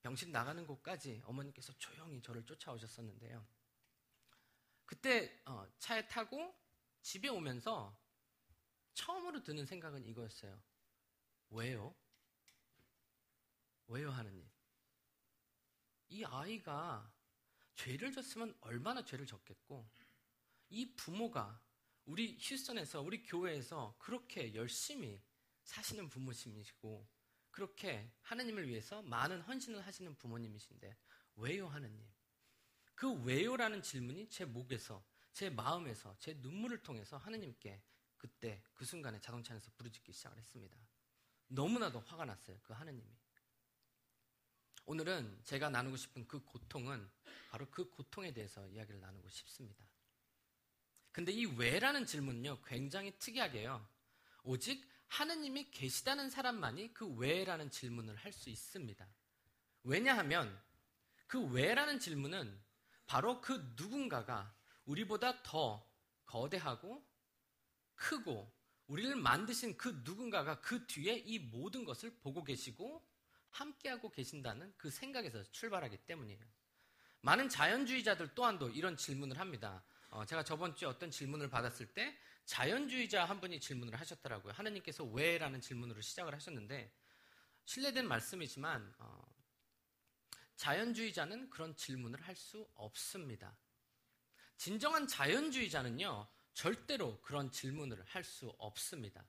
병실 나가는 곳까지 어머니께서 조용히 저를 쫓아오셨었는데요. 그때 차에 타고 집에 오면서 처음으로 드는 생각은 이거였어요. 왜요? 왜요, 하느님? 이 아이가 죄를 졌으면 얼마나 죄를 졌겠고, 이 부모가 우리 휴스턴에서, 우리 교회에서 그렇게 열심히 사시는 부모님이시고 그렇게 하느님을 위해서 많은 헌신을 하시는 부모님이신데 왜요, 하느님? 그 왜요라는 질문이 제 목에서, 제 마음에서, 제 눈물을 통해서 하느님께 그때 그 순간에 자동차 안에서 부르짖기 시작을 했습니다. 너무나도 화가 났어요, 그 하느님이. 오늘은 제가 나누고 싶은 그 고통은 바로 그 고통에 대해서 이야기를 나누고 싶습니다. 근데 이 왜라는 질문은요, 굉장히 특이하게요, 오직 하느님이 계시다는 사람만이 그 왜라는 질문을 할 수 있습니다. 왜냐하면 그 왜라는 질문은 바로 그 누군가가 우리보다 더 거대하고 크고 우리를 만드신 그 누군가가 그 뒤에 이 모든 것을 보고 계시고 함께하고 계신다는 그 생각에서 출발하기 때문이에요. 많은 자연주의자들 또한도 이런 질문을 합니다. 제가 저번 주에 어떤 질문을 받았을 때 자연주의자 한 분이 질문을 하셨더라고요. 하느님께서 왜? 라는 질문으로 시작을 하셨는데, 신뢰된 말씀이지만 자연주의자는 그런 질문을 할 수 없습니다. 진정한 자연주의자는요, 절대로 그런 질문을 할 수 없습니다.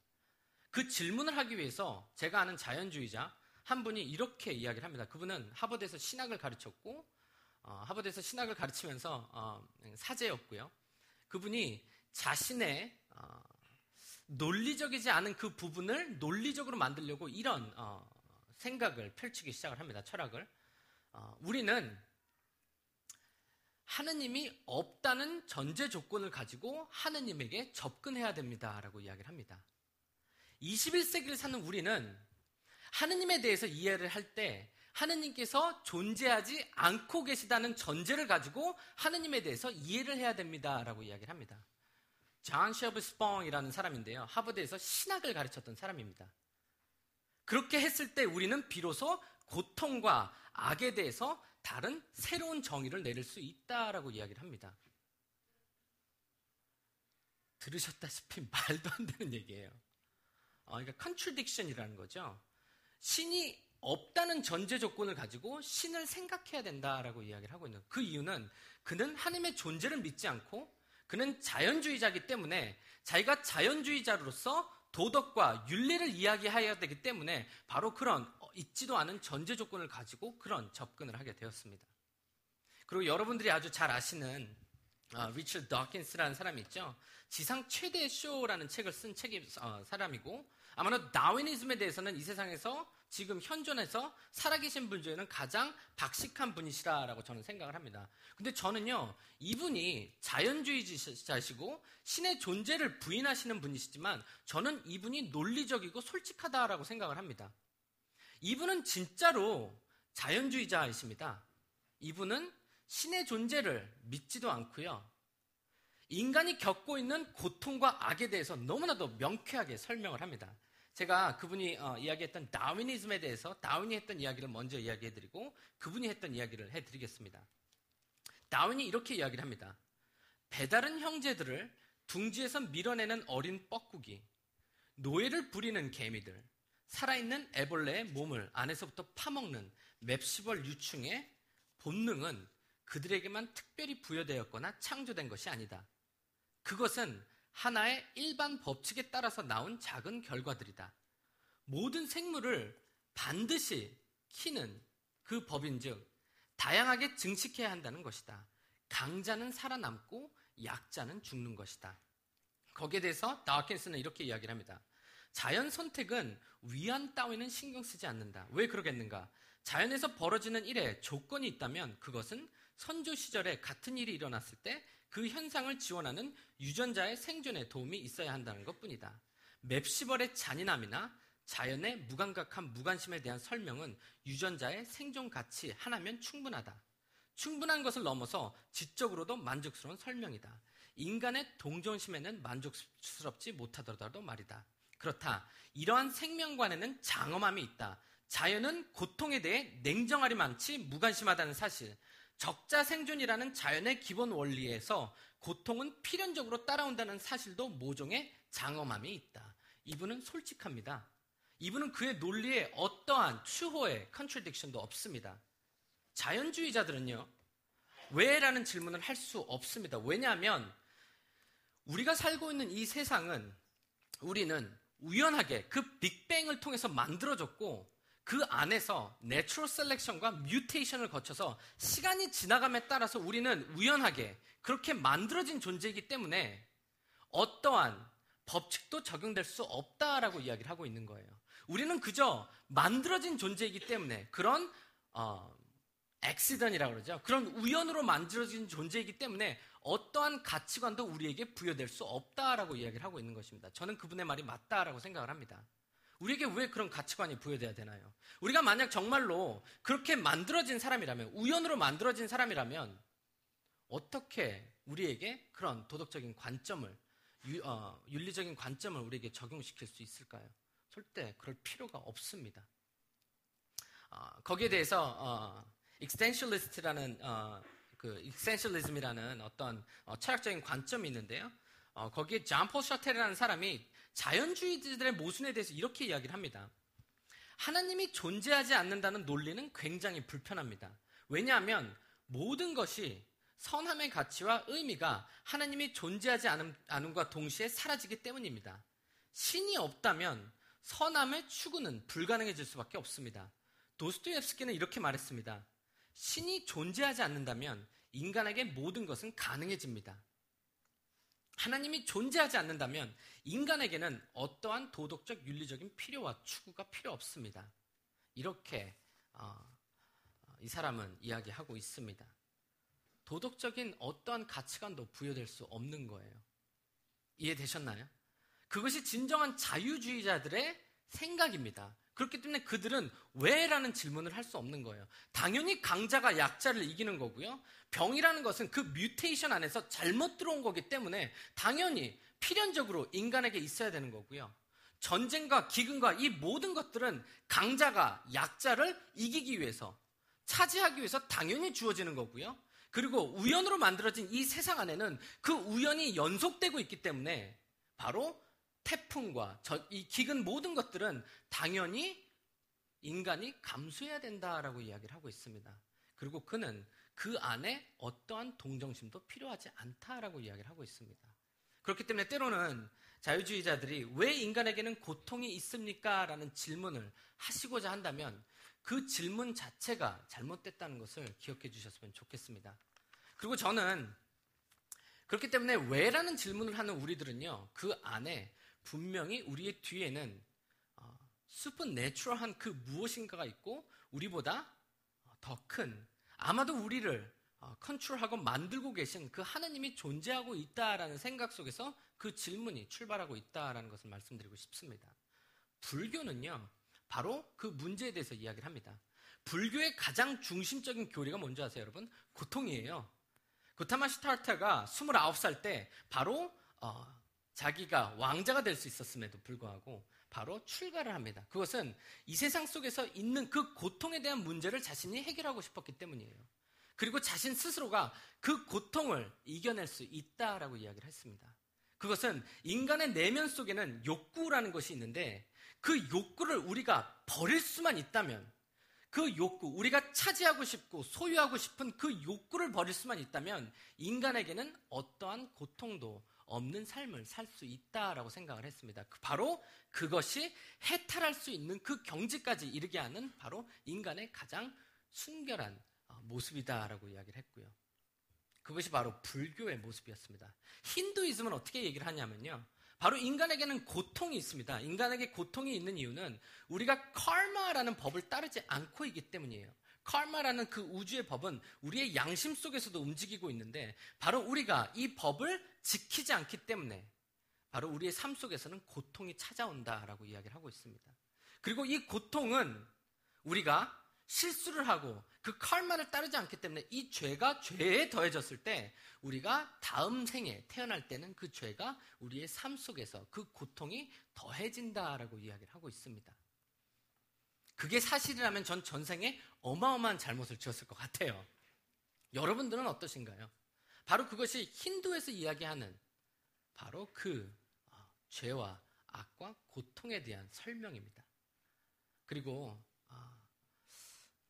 그 질문을 하기 위해서 제가 아는 자연주의자 한 분이 이렇게 이야기를 합니다. 그분은 하버드에서 신학을 가르쳤고 하버드에서 신학을 가르치면서 사제였고요. 그분이 자신의 논리적이지 않은 그 부분을 논리적으로 만들려고 이런 생각을 펼치기 시작을 합니다. 철학을. 우리는 하느님이 없다는 전제 조건을 가지고 하느님에게 접근해야 됩니다라고 이야기를 합니다. 21세기를 사는 우리는 하느님에 대해서 이해를 할 때 하느님께서 존재하지 않고 계시다는 전제를 가지고 하느님에 대해서 이해를 해야 됩니다라고 이야기를 합니다. 존 셔브스펑이라는 사람인데요, 하버드에서 신학을 가르쳤던 사람입니다. 그렇게 했을 때 우리는 비로소 고통과 악에 대해서 다른 새로운 정의를 내릴 수 있다라고 이야기를 합니다. 들으셨다시피 말도 안 되는 얘기예요. 그러니까 contradiction이라는 거죠. 신이 없다는 전제 조건을 가지고 신을 생각해야 된다라고 이야기를 하고 있는, 그 이유는 그는 하나님의 존재를 믿지 않고 그는 자연주의자이기 때문에 자기가 자연주의자로서 도덕과 윤리를 이야기해야 되기 때문에 바로 그런 있지도 않은 전제 조건을 가지고 그런 접근을 하게 되었습니다. 그리고 여러분들이 아주 잘 아시는 리처드 더킨스라는 사람이 있죠. 지상 최대의 쇼라는 책을 쓴 사람이고, 아마도 다윈이즘에 대해서는 이 세상에서 지금 현존해서 살아계신 분 중에는 가장 박식한 분이시라고 저는 생각을 합니다. 근데 저는요, 이분이 자연주의자시고 신의 존재를 부인하시는 분이시지만 저는 이분이 논리적이고 솔직하다라고 생각을 합니다. 이분은 진짜로 자연주의자이십니다. 이분은 신의 존재를 믿지도 않고요, 인간이 겪고 있는 고통과 악에 대해서 너무나도 명쾌하게 설명을 합니다. 제가 그분이 이야기했던 다윈이즘에 대해서 다윈이 했던 이야기를 먼저 이야기해드리고 그분이 했던 이야기를 해드리겠습니다. 다윈이 이렇게 이야기를 합니다. 배다른 형제들을 둥지에서 밀어내는 어린 뻐꾸기, 노예를 부리는 개미들, 살아있는 애벌레의 몸을 안에서부터 파먹는 맵시벌 유충의 본능은 그들에게만 특별히 부여되었거나 창조된 것이 아니다. 그것은 하나의 일반 법칙에 따라서 나온 작은 결과들이다. 모든 생물을 반드시 키는 그 법인즉 다양하게 증식해야 한다는 것이다. 강자는 살아남고 약자는 죽는 것이다. 거기에 대해서 다워킨스는 이렇게 이야기를 합니다. 자연 선택은 위안 따위는 신경 쓰지 않는다. 왜 그러겠는가? 자연에서 벌어지는 일에 조건이 있다면 그것은 선조 시절에 같은 일이 일어났을 때 그 현상을 지원하는 유전자의 생존에 도움이 있어야 한다는 것뿐이다. 맵시벌의 잔인함이나 자연의 무감각한 무관심에 대한 설명은 유전자의 생존 가치 하나면 충분하다. 충분한 것을 넘어서 지적으로도 만족스러운 설명이다. 인간의 동정심에는 만족스럽지 못하더라도 말이다. 그렇다. 이러한 생명관에는 장엄함이 있다. 자연은 고통에 대해 냉정하리만치 무관심하다는 사실. 적자 생존이라는 자연의 기본 원리에서 고통은 필연적으로 따라온다는 사실도 모종의 장엄함이 있다. 이분은 솔직합니다. 이분은 그의 논리에 어떠한 추호의 컨트라딕션도 없습니다. 자연주의자들은요, 왜라는 질문을 할 수 없습니다. 왜냐하면 우리가 살고 있는 이 세상은 우리는 우연하게 그 빅뱅을 통해서 만들어졌고 그 안에서 내추럴 셀렉션과 뮤테이션을 거쳐서 시간이 지나감에 따라서 우리는 우연하게 그렇게 만들어진 존재이기 때문에 어떠한 법칙도 적용될 수 없다라고 이야기를 하고 있는 거예요. 우리는 그저 만들어진 존재이기 때문에 그런 액시던이라고 그러죠. 그런 우연으로 만들어진 존재이기 때문에 어떠한 가치관도 우리에게 부여될 수 없다라고 이야기를 하고 있는 것입니다. 저는 그분의 말이 맞다라고 생각을 합니다. 우리에게 왜 그런 가치관이 부여돼야 되나요? 우리가 만약 정말로 그렇게 만들어진 사람이라면, 우연으로 만들어진 사람이라면 어떻게 우리에게 그런 도덕적인 관점을, 윤리적인 관점을 우리에게 적용시킬 수 있을까요? 절대 그럴 필요가 없습니다. 거기에 대해서 existentialist라는 existentialism이라는 어떤 철학적인 관점이 있는데요. 거기에 잔 폴 샤텔이라는 사람이 자연주의자들의 모순에 대해서 이렇게 이야기를 합니다. 하나님이 존재하지 않는다는 논리는 굉장히 불편합니다. 왜냐하면 모든 것이 선함의 가치와 의미가 하나님이 존재하지 않음과 동시에 사라지기 때문입니다. 신이 없다면 선함의 추구는 불가능해질 수밖에 없습니다. 도스토옙스키는 이렇게 말했습니다. 신이 존재하지 않는다면 인간에게 모든 것은 가능해집니다. 하나님이 존재하지 않는다면 인간에게는 어떠한 도덕적 윤리적인 필요와 추구가 필요 없습니다. 이렇게 이 사람은 이야기하고 있습니다. 도덕적인 어떠한 가치관도 부여될 수 없는 거예요. 이해되셨나요? 그것이 진정한 자유주의자들의 생각입니다. 그렇기 때문에 그들은 왜라는 질문을 할 수 없는 거예요. 당연히 강자가 약자를 이기는 거고요. 병이라는 것은 그 뮤테이션 안에서 잘못 들어온 거기 때문에 당연히 필연적으로 인간에게 있어야 되는 거고요. 전쟁과 기근과 이 모든 것들은 강자가 약자를 이기기 위해서, 차지하기 위해서 당연히 주어지는 거고요. 그리고 우연으로 만들어진 이 세상 안에는 그 우연이 연속되고 있기 때문에 바로 태풍과 이 기근 모든 것들은 당연히 인간이 감수해야 된다라고 이야기를 하고 있습니다. 그리고 그는 그 안에 어떠한 동정심도 필요하지 않다라고 이야기를 하고 있습니다. 그렇기 때문에 때로는 자유주의자들이 왜 인간에게는 고통이 있습니까? 라는 질문을 하시고자 한다면 그 질문 자체가 잘못됐다는 것을 기억해 주셨으면 좋겠습니다. 그리고 저는 그렇기 때문에 왜라는 질문을 하는 우리들은요, 그 안에 분명히 우리의 뒤에는 슈퍼내추럴한 그 무엇인가가 있고 우리보다 더 큰, 아마도 우리를 컨트롤하고 만들고 계신 그 하나님이 존재하고 있다라는 생각 속에서 그 질문이 출발하고 있다라는 것을 말씀드리고 싶습니다. 불교는요, 바로 그 문제에 대해서 이야기를 합니다. 불교의 가장 중심적인 교리가 뭔지 아세요, 여러분? 고통이에요. 고타마 시타르타가 29살 때 바로 자기가 왕자가 될 수 있었음에도 불구하고 바로 출가를 합니다. 그것은 이 세상 속에서 있는 그 고통에 대한 문제를 자신이 해결하고 싶었기 때문이에요. 그리고 자신 스스로가 그 고통을 이겨낼 수 있다라고 이야기를 했습니다. 그것은 인간의 내면 속에는 욕구라는 것이 있는데 그 욕구를 우리가 버릴 수만 있다면, 그 욕구, 우리가 차지하고 싶고 소유하고 싶은 그 욕구를 버릴 수만 있다면 인간에게는 어떠한 고통도 없는 삶을 살 수 있다라고 생각을 했습니다. 바로 그것이 해탈할 수 있는 그 경지까지 이르게 하는 바로 인간의 가장 순결한 모습이다라고 이야기를 했고요. 그것이 바로 불교의 모습이었습니다. 힌두이즘은 어떻게 얘기를 하냐면요. 바로 인간에게는 고통이 있습니다. 인간에게 고통이 있는 이유는 우리가 카르마라는 법을 따르지 않고 있기 때문이에요. 카르마라는 그 우주의 법은 우리의 양심 속에서도 움직이고 있는데 바로 우리가 이 법을 지키지 않기 때문에 바로 우리의 삶 속에서는 고통이 찾아온다라고 이야기를 하고 있습니다. 그리고 이 고통은 우리가 실수를 하고 그 카르마를 따르지 않기 때문에 이 죄가 죄에 더해졌을 때 우리가 다음 생에 태어날 때는 그 죄가 우리의 삶 속에서 그 고통이 더해진다라고 이야기를 하고 있습니다. 그게 사실이라면 전 전생에 어마어마한 잘못을 지었을 것 같아요. 여러분들은 어떠신가요? 바로 그것이 힌두에서 이야기하는 바로 그 죄와 악과 고통에 대한 설명입니다. 그리고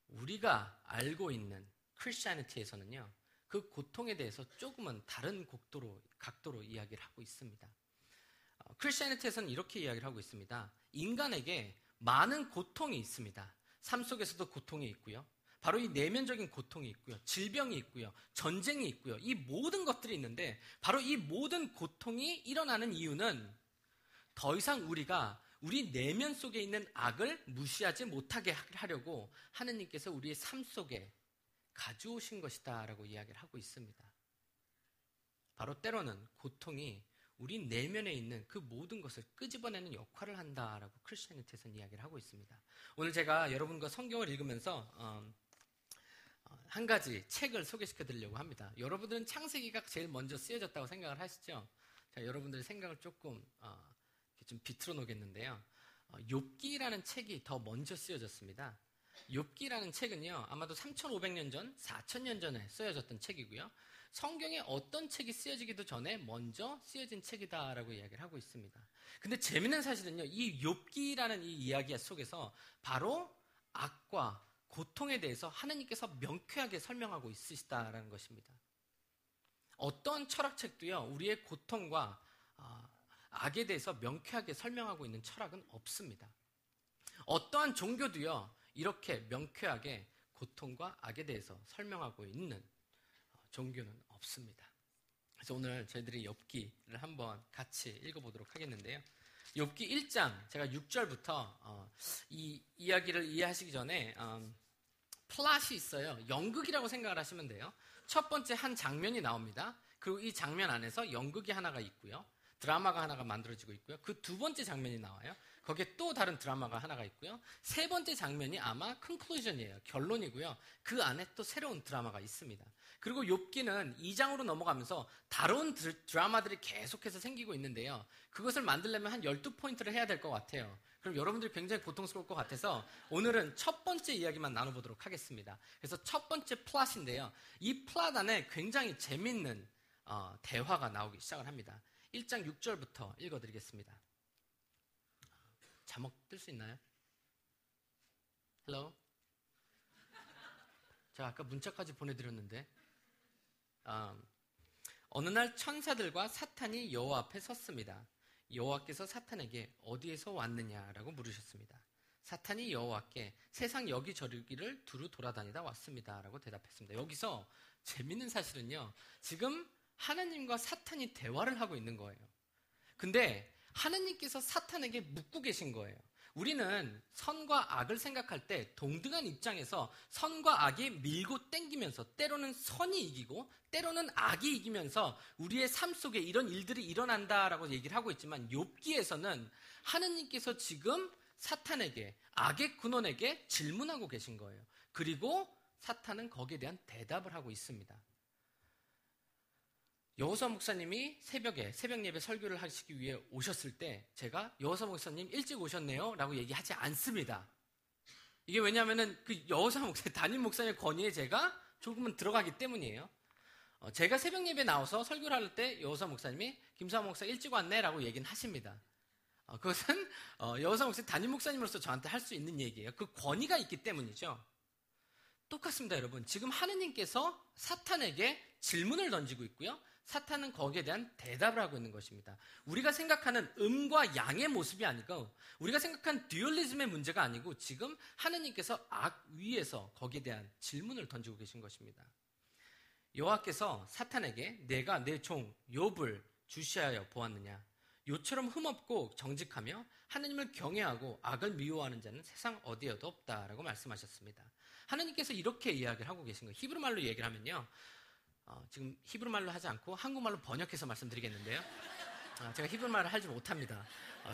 우리가 알고 있는 크리스천리티에서는요, 그 고통에 대해서 조금은 다른 각도로 이야기를 하고 있습니다. 크리스천리티에서는 이렇게 이야기를 하고 있습니다. 인간에게 많은 고통이 있습니다. 삶 속에서도 고통이 있고요. 바로 이 내면적인 고통이 있고요. 질병이 있고요. 전쟁이 있고요. 이 모든 것들이 있는데 바로 이 모든 고통이 일어나는 이유는 더 이상 우리가 우리 내면 속에 있는 악을 무시하지 못하게 하려고 하느님께서 우리의 삶 속에 가져오신 것이다 라고 이야기를 하고 있습니다. 바로 때로는 고통이 우리 내면에 있는 그 모든 것을 끄집어내는 역할을 한다라고 크리스천리티에서는 이야기를 하고 있습니다. 오늘 제가 여러분과 성경을 읽으면서 한 가지 책을 소개시켜 드리려고 합니다. 여러분들은 창세기가 제일 먼저 쓰여졌다고 생각을 하시죠? 자, 여러분들의 생각을 조금 좀 비틀어 놓겠는데요. 욥기라는 책이 더 먼저 쓰여졌습니다. 욥기라는 책은요, 아마도 3,500년 전, 4,000년 전에 쓰여졌던 책이고요. 성경에 어떤 책이 쓰여지기도 전에 먼저 쓰여진 책이다라고 이야기를 하고 있습니다. 근데 재미있는 사실은요, 이 욥기라는 이 이야기 속에서 바로 악과 고통에 대해서 하나님께서 명쾌하게 설명하고 있으시다라는 것입니다. 어떤 철학책도요, 우리의 고통과 악에 대해서 명쾌하게 설명하고 있는 철학은 없습니다. 어떠한 종교도요, 이렇게 명쾌하게 고통과 악에 대해서 설명하고 있는 종교는 없습니다. 그래서 오늘 저희들이 욥기를 한번 같이 읽어보도록 하겠는데요. 욥기 1장, 제가 6절부터 이 이야기를 이해하시기 전에 플롯이 있어요. 연극이라고 생각을 하시면 돼요. 첫 번째 한 장면이 나옵니다. 그리고 이 장면 안에서 연극이 하나가 있고요. 드라마가 하나가 만들어지고 있고요. 그 두 번째 장면이 나와요. 거기에 또 다른 드라마가 하나가 있고요. 세 번째 장면이 아마 conclusion이에요. 결론이고요. 그 안에 또 새로운 드라마가 있습니다. 그리고 욥기는 2장으로 넘어가면서 다른 드라마들이 계속해서 생기고 있는데요. 그것을 만들려면 한 12포인트를 해야 될 것 같아요. 그럼 여러분들이 굉장히 고통스러울 것 같아서 오늘은 첫 번째 이야기만 나눠보도록 하겠습니다. 그래서 첫 번째 플롯인데요. 이 플롯 안에 굉장히 재밌는 대화가 나오기 시작을 합니다. 1장 6절부터 읽어드리겠습니다. 자막 뜰 수 있나요? Hello? 제가 아까 문자까지 보내드렸는데 어느 날 천사들과 사탄이 여호와 앞에 섰습니다. 여호와께서 사탄에게 어디에서 왔느냐라고 물으셨습니다. 사탄이 여호와께 세상 여기저기를 두루 돌아다니다 왔습니다라고 대답했습니다. 여기서 재밌는 사실은요, 지금 하나님과 사탄이 대화를 하고 있는 거예요. 근데 하나님께서 사탄에게 묻고 계신 거예요. 우리는 선과 악을 생각할 때 동등한 입장에서 선과 악이 밀고 땡기면서 때로는 선이 이기고 때로는 악이 이기면서 우리의 삶 속에 이런 일들이 일어난다라고 얘기를 하고 있지만 욥기에서는 하나님께서 지금 사탄에게, 악의 근원에게 질문하고 계신 거예요. 그리고 사탄은 거기에 대한 대답을 하고 있습니다. 여호사 목사님이 새벽에 새벽 예배 설교를 하시기 위해 오셨을 때 제가 여호사 목사님 일찍 오셨네요 라고 얘기하지 않습니다. 이게 왜냐하면 그 여호사 목사님, 담임 목사님의 권위에 제가 조금은 들어가기 때문이에요. 제가 새벽 예배 나와서 설교를 할 때 여호사 목사님이 김수환 목사 일찍 왔네 라고 얘기는 하십니다. 그것은 여호사 목사님, 담임 목사님으로서 저한테 할 수 있는 얘기예요. 그 권위가 있기 때문이죠. 똑같습니다, 여러분. 지금 하느님께서 사탄에게 질문을 던지고 있고요. 사탄은 거기에 대한 대답을 하고 있는 것입니다. 우리가 생각하는 음과 양의 모습이 아니고 우리가 생각한 듀얼리즘의 문제가 아니고 지금 하느님께서 악 위에서 거기에 대한 질문을 던지고 계신 것입니다. 여호와께서 사탄에게 내가 내 종 욥을 주시하여 보았느냐? 요처럼 흠없고 정직하며 하느님을 경외하고 악을 미워하는 자는 세상 어디에도 없다라고 말씀하셨습니다. 하느님께서 이렇게 이야기를 하고 계신 거예요. 히브리 말로 얘기를 하면요. 지금 히브리 말로 하지 않고 한국말로 번역해서 말씀드리겠는데요. 제가 히브리 말을 하지 못합니다.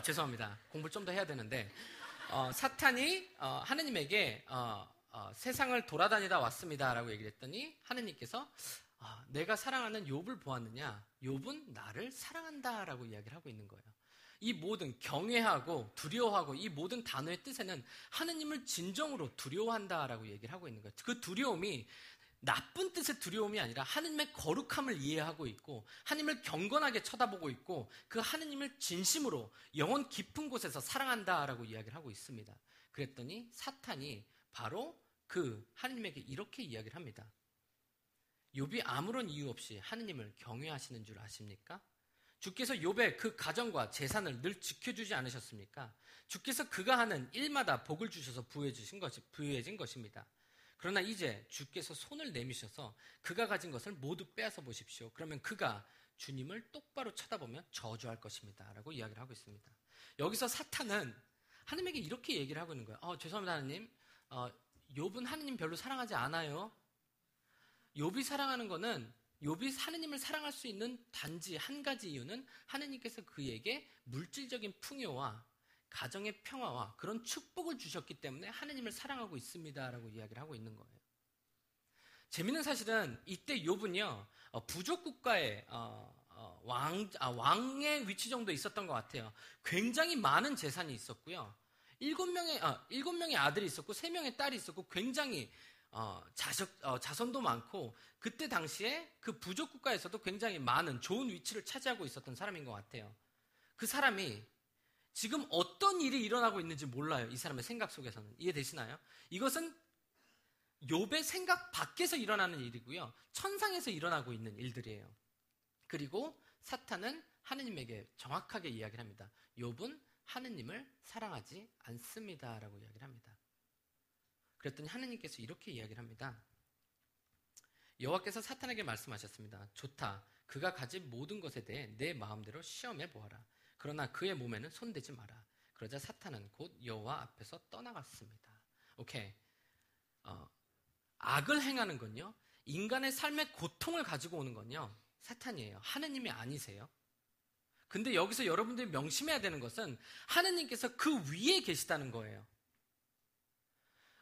죄송합니다. 공부를 좀 더 해야 되는데 사탄이 하느님에게 세상을 돌아다니다 왔습니다라고 얘기를 했더니 하느님께서 내가 사랑하는 욥을 보았느냐? 욥은 나를 사랑한다라고 이야기를 하고 있는 거예요. 이 모든 경외하고 두려워하고 이 모든 단어의 뜻에는 하느님을 진정으로 두려워한다라고 얘기를 하고 있는 거예요. 그 두려움이 나쁜 뜻의 두려움이 아니라 하느님의 거룩함을 이해하고 있고 하느님을 경건하게 쳐다보고 있고 그 하느님을 진심으로 영혼 깊은 곳에서 사랑한다라고 이야기를 하고 있습니다. 그랬더니 사탄이 바로 그 하느님에게 이렇게 이야기를 합니다. 욥이 아무런 이유 없이 하느님을 경외하시는 줄 아십니까? 주께서 욥의 그 가정과 재산을 늘 지켜주지 않으셨습니까? 주께서 그가 하는 일마다 복을 주셔서 부유해진 것입니다. 그러나 이제 주께서 손을 내미셔서 그가 가진 것을 모두 빼앗아 보십시오. 그러면 그가 주님을 똑바로 쳐다보며 저주할 것입니다. 라고 이야기를 하고 있습니다. 여기서 사탄은 하느님에게 이렇게 얘기를 하고 있는 거예요. 죄송합니다, 하느님. 욥은 하느님 별로 사랑하지 않아요. 욥이 사랑하는 거는 욥이 하느님을 사랑할 수 있는 단지 한 가지 이유는 하느님께서 그에게 물질적인 풍요와 가정의 평화와 그런 축복을 주셨기 때문에 하느님을 사랑하고 있습니다라고 이야기를 하고 있는 거예요. 재밌는 사실은 이때 욥은요 부족 국가의 왕의 위치 정도 있었던 것 같아요. 굉장히 많은 재산이 있었고요. 7명의 아들이 있었고 3명의 딸이 있었고 굉장히 자손도 많고 그때 당시에 그 부족 국가에서도 굉장히 많은 좋은 위치를 차지하고 있었던 사람인 것 같아요. 그 사람이 지금 어떤 일이 일어나고 있는지 몰라요. 이 사람의 생각 속에서는. 이해되시나요? 이것은 욥의 생각 밖에서 일어나는 일이고요. 천상에서 일어나고 있는 일들이에요. 그리고 사탄은 하느님에게 정확하게 이야기를 합니다. 욥은 하느님을 사랑하지 않습니다라고 이야기를 합니다. 그랬더니 하느님께서 이렇게 이야기를 합니다. 여호와께서 사탄에게 말씀하셨습니다. 좋다. 그가 가진 모든 것에 대해 내 마음대로 시험해 보아라. 그러나 그의 몸에는 손대지 마라. 그러자 사탄은 곧 여호와 앞에서 떠나갔습니다. 오케이. 악을 행하는 건요. 인간의 삶의 고통을 가지고 오는 건요. 사탄이에요. 하느님이 아니세요. 근데 여기서 여러분들이 명심해야 되는 것은 하느님께서 그 위에 계시다는 거예요.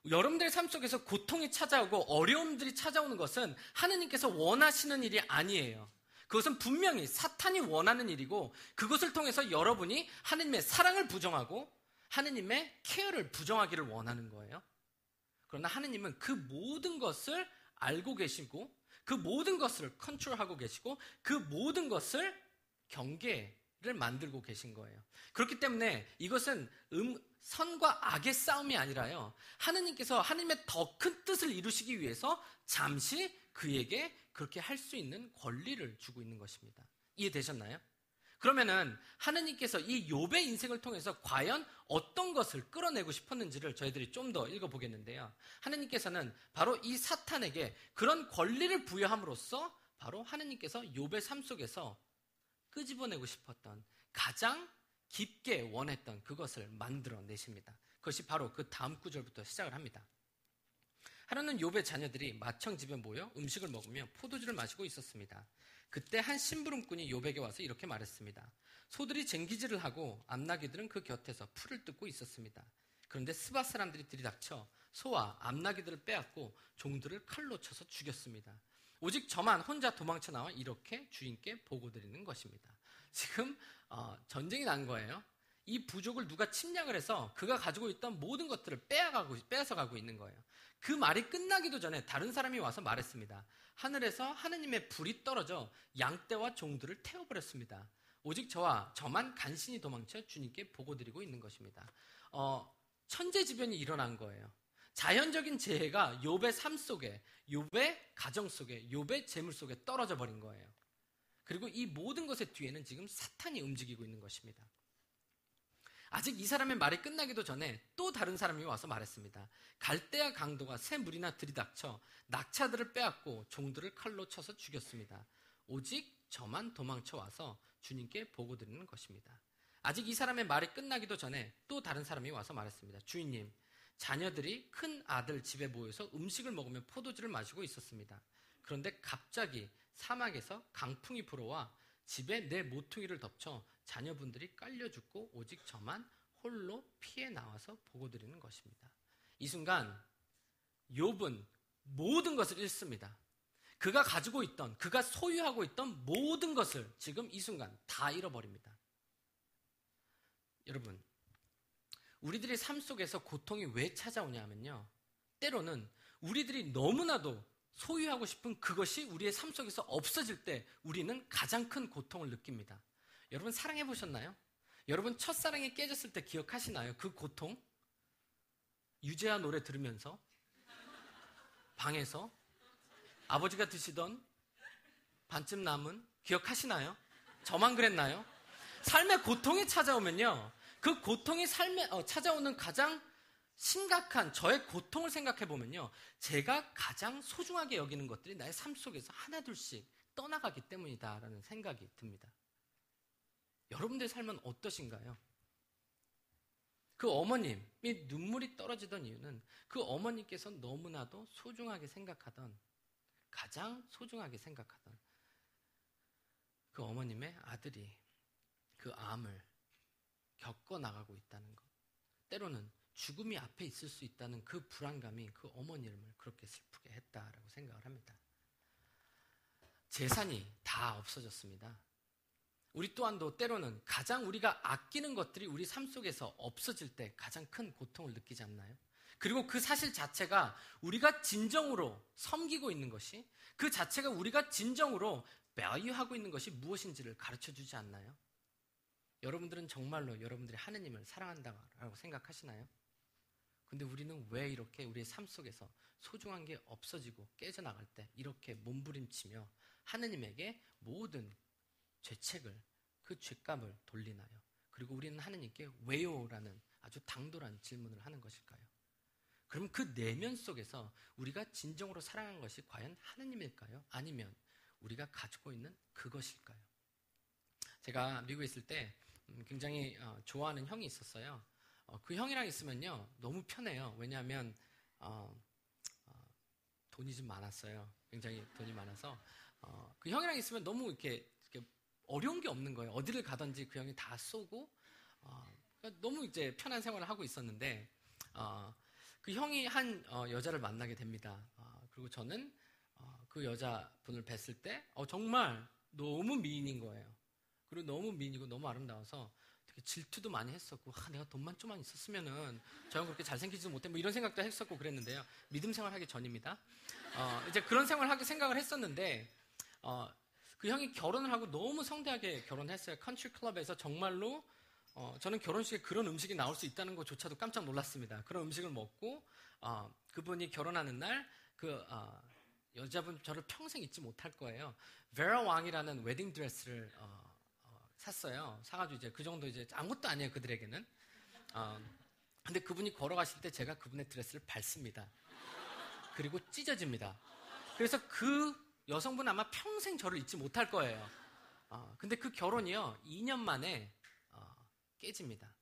여러분들의 삶 속에서 고통이 찾아오고 어려움들이 찾아오는 것은 하느님께서 원하시는 일이 아니에요. 그것은 분명히 사탄이 원하는 일이고 그것을 통해서 여러분이 하느님의 사랑을 부정하고 하느님의 케어를 부정하기를 원하는 거예요. 그러나 하느님은 그 모든 것을 알고 계시고 그 모든 것을 컨트롤하고 계시고 그 모든 것을 경계를 만들고 계신 거예요. 그렇기 때문에 이것은 선과 악의 싸움이 아니라요. 하느님께서 하느님의 더 큰 뜻을 이루시기 위해서 잠시 그에게 그렇게 할 수 있는 권리를 주고 있는 것입니다. 이해되셨나요? 그러면은 하느님께서 이 욥의 인생을 통해서 과연 어떤 것을 끌어내고 싶었는지를 저희들이 좀 더 읽어보겠는데요. 하느님께서는 바로 이 사탄에게 그런 권리를 부여함으로써 바로 하느님께서 욥의 삶 속에서 끄집어내고 싶었던 가장 깊게 원했던 그것을 만들어내십니다. 그것이 바로 그 다음 구절부터 시작을 합니다. 하루는 욥의 자녀들이 마청집에 모여 음식을 먹으며 포도주를 마시고 있었습니다. 그때 한 심부름꾼이 욥에게 와서 이렇게 말했습니다. 소들이 쟁기질을 하고 암나귀들은 그 곁에서 풀을 뜯고 있었습니다. 그런데 스바 사람들이 들이닥쳐 소와 암나귀들을 빼앗고 종들을 칼로 쳐서 죽였습니다. 오직 저만 혼자 도망쳐 나와 이렇게 주인께 보고드리는 것입니다. 지금 전쟁이 난 거예요. 이 부족을 누가 침략을 해서 그가 가지고 있던 모든 것들을 빼앗아가고 있는 거예요. 그 말이 끝나기도 전에 다른 사람이 와서 말했습니다. 하늘에서 하느님의 불이 떨어져 양떼와 종들을 태워버렸습니다. 오직 저만 간신히 도망쳐 주님께 보고드리고 있는 것입니다. 천재지변이 일어난 거예요. 자연적인 재해가 욥의 삶 속에, 욥의 가정 속에, 욥의 재물 속에 떨어져 버린 거예요. 그리고 이 모든 것의 뒤에는 지금 사탄이 움직이고 있는 것입니다. 아직 이 사람의 말이 끝나기도 전에 또 다른 사람이 와서 말했습니다. 갈대아 강도가 새 물이나 들이닥쳐 낙차들을 빼앗고 종들을 칼로 쳐서 죽였습니다. 오직 저만 도망쳐 와서 주님께 보고드리는 것입니다. 아직 이 사람의 말이 끝나기도 전에 또 다른 사람이 와서 말했습니다. 주인님, 자녀들이 큰 아들 집에 모여서 음식을 먹으며 포도주를 마시고 있었습니다. 그런데 갑자기 사막에서 강풍이 불어와 집에 내 모퉁이를 덮쳐 자녀분들이 깔려 죽고 오직 저만 홀로 피해 나와서 보고드리는 것입니다. 이 순간 욥은 모든 것을 잃습니다. 그가 가지고 있던, 그가 소유하고 있던 모든 것을 지금 이 순간 다 잃어버립니다. 여러분, 우리들의 삶 속에서 고통이 왜 찾아오냐 하면요, 때로는 우리들이 너무나도 소유하고 싶은 그것이 우리의 삶 속에서 없어질 때 우리는 가장 큰 고통을 느낍니다. 여러분 사랑해 보셨나요? 여러분 첫사랑이 깨졌을 때 기억하시나요? 그 고통? 유재하 노래 들으면서 방에서 아버지가 드시던 반쯤 남은 기억하시나요? 저만 그랬나요? 삶의 고통이 찾아오면요, 그 고통이 삶에 찾아오는 가장 심각한 저의 고통을 생각해 보면요, 제가 가장 소중하게 여기는 것들이 나의 삶 속에서 하나둘씩 떠나가기 때문이다라는 생각이 듭니다. 여러분들의 삶은 어떠신가요? 그 어머님이 눈물이 떨어지던 이유는 그 어머님께서 너무나도 소중하게 생각하던, 가장 소중하게 생각하던 그 어머님의 아들이 그 암을 겪어나가고 있다는 것, 때로는 죽음이 앞에 있을 수 있다는 그 불안감이 그 어머님을 그렇게 슬프게 했다라고 생각을 합니다. 재산이 다 없어졌습니다. 우리 또한도 때로는 가장 우리가 아끼는 것들이 우리 삶 속에서 없어질 때 가장 큰 고통을 느끼지 않나요? 그리고 그 사실 자체가 우리가 진정으로 섬기고 있는 것이, 그 자체가 우리가 진정으로 value하고 있는 것이 무엇인지를 가르쳐주지 않나요? 여러분들은 정말로 여러분들이 하느님을 사랑한다고 생각하시나요? 근데 우리는 왜 이렇게 우리의 삶 속에서 소중한 게 없어지고 깨져나갈 때 이렇게 몸부림치며 하느님에게 모든 죄책을, 그 죄값을 돌리나요? 그리고 우리는 하느님께 왜요라는 아주 당돌한 질문을 하는 것일까요? 그럼 그 내면 속에서 우리가 진정으로 사랑한 것이 과연 하느님일까요? 아니면 우리가 가지고 있는 그것일까요? 제가 미국에 있을 때 굉장히 좋아하는 형이 있었어요. 그 형이랑 있으면요 너무 편해요. 왜냐하면 돈이 좀 많았어요. 굉장히 돈이 많아서 그 형이랑 있으면 너무 이렇게 어려운 게 없는 거예요. 어디를 가든지 그 형이 다 쏘고 그러니까 너무 이제 편한 생활을 하고 있었는데 그 형이 한 여자를 만나게 됩니다. 그리고 저는 그 여자분을 뵀을 때 정말 너무 미인인 거예요. 그리고 너무 미인이고 너무 아름다워서 되게 질투도 많이 했었고, 내가 돈만 좀만 있었으면은 저 형 그렇게 잘생기지도 못해, 뭐 이런 생각도 했었고 그랬는데요. 믿음 생활하기 전입니다. 이제 그런 생각을 했었는데, 그 형이 결혼을 하고 너무 성대하게 결혼했어요. 컨트리 클럽에서 정말로 저는 결혼식에 그런 음식이 나올 수 있다는 것조차도 깜짝 놀랐습니다. 그런 음식을 먹고 그분이 결혼하는 날 그 여자분 저를 평생 잊지 못할 거예요. 베라 왕이라는 웨딩 드레스를 샀어요. 사가지고 이제 그 정도 이제 아무것도 아니에요 그들에게는. 근데 그분이 걸어가실 때 제가 그분의 드레스를 밟습니다. 그리고 찢어집니다. 그래서 그 여성분 아마 평생 저를 잊지 못할 거예요. 근데 그 결혼이요 2년 만에 깨집니다.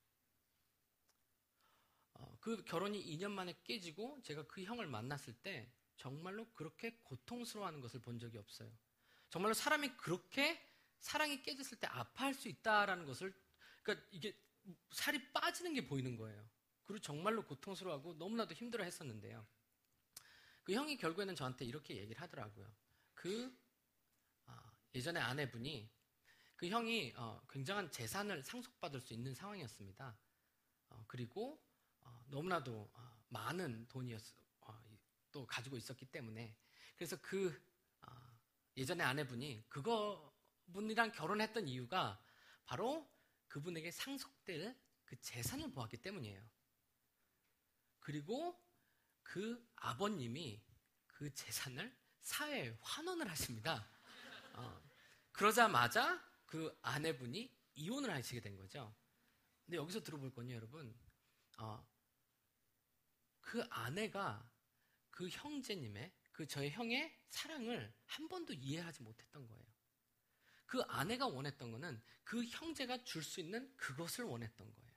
그 결혼이 2년 만에 깨지고 제가 그 형을 만났을 때 정말로 그렇게 고통스러워하는 것을 본 적이 없어요. 정말로 사람이 그렇게 사랑이 깨졌을 때 아파할 수 있다라는 것을, 그러니까 이게 살이 빠지는 게 보이는 거예요. 그리고 정말로 고통스러워하고 너무나도 힘들어 했었는데요. 그 형이 결국에는 저한테 이렇게 얘기를 하더라고요. 예전에 아내분이, 그 형이 굉장한 재산을 상속받을 수 있는 상황이었습니다. 그리고 너무나도 많은 돈이 또 가지고 있었기 때문에, 그래서 예전에 아내분이 그분이랑 결혼했던 이유가 바로 그분에게 상속될 그 재산을 보았기 때문이에요. 그리고 그 아버님이 그 재산을 사회에 환원을 하십니다. 그러자마자 그 아내분이 이혼을 하시게 된 거죠. 근데 여기서 들어볼 건요, 여러분. 그 아내가 그 형제님의, 저의 형의 사랑을 한 번도 이해하지 못했던 거예요. 그 아내가 원했던 거는 그 형제가 줄 수 있는 그것을 원했던 거예요.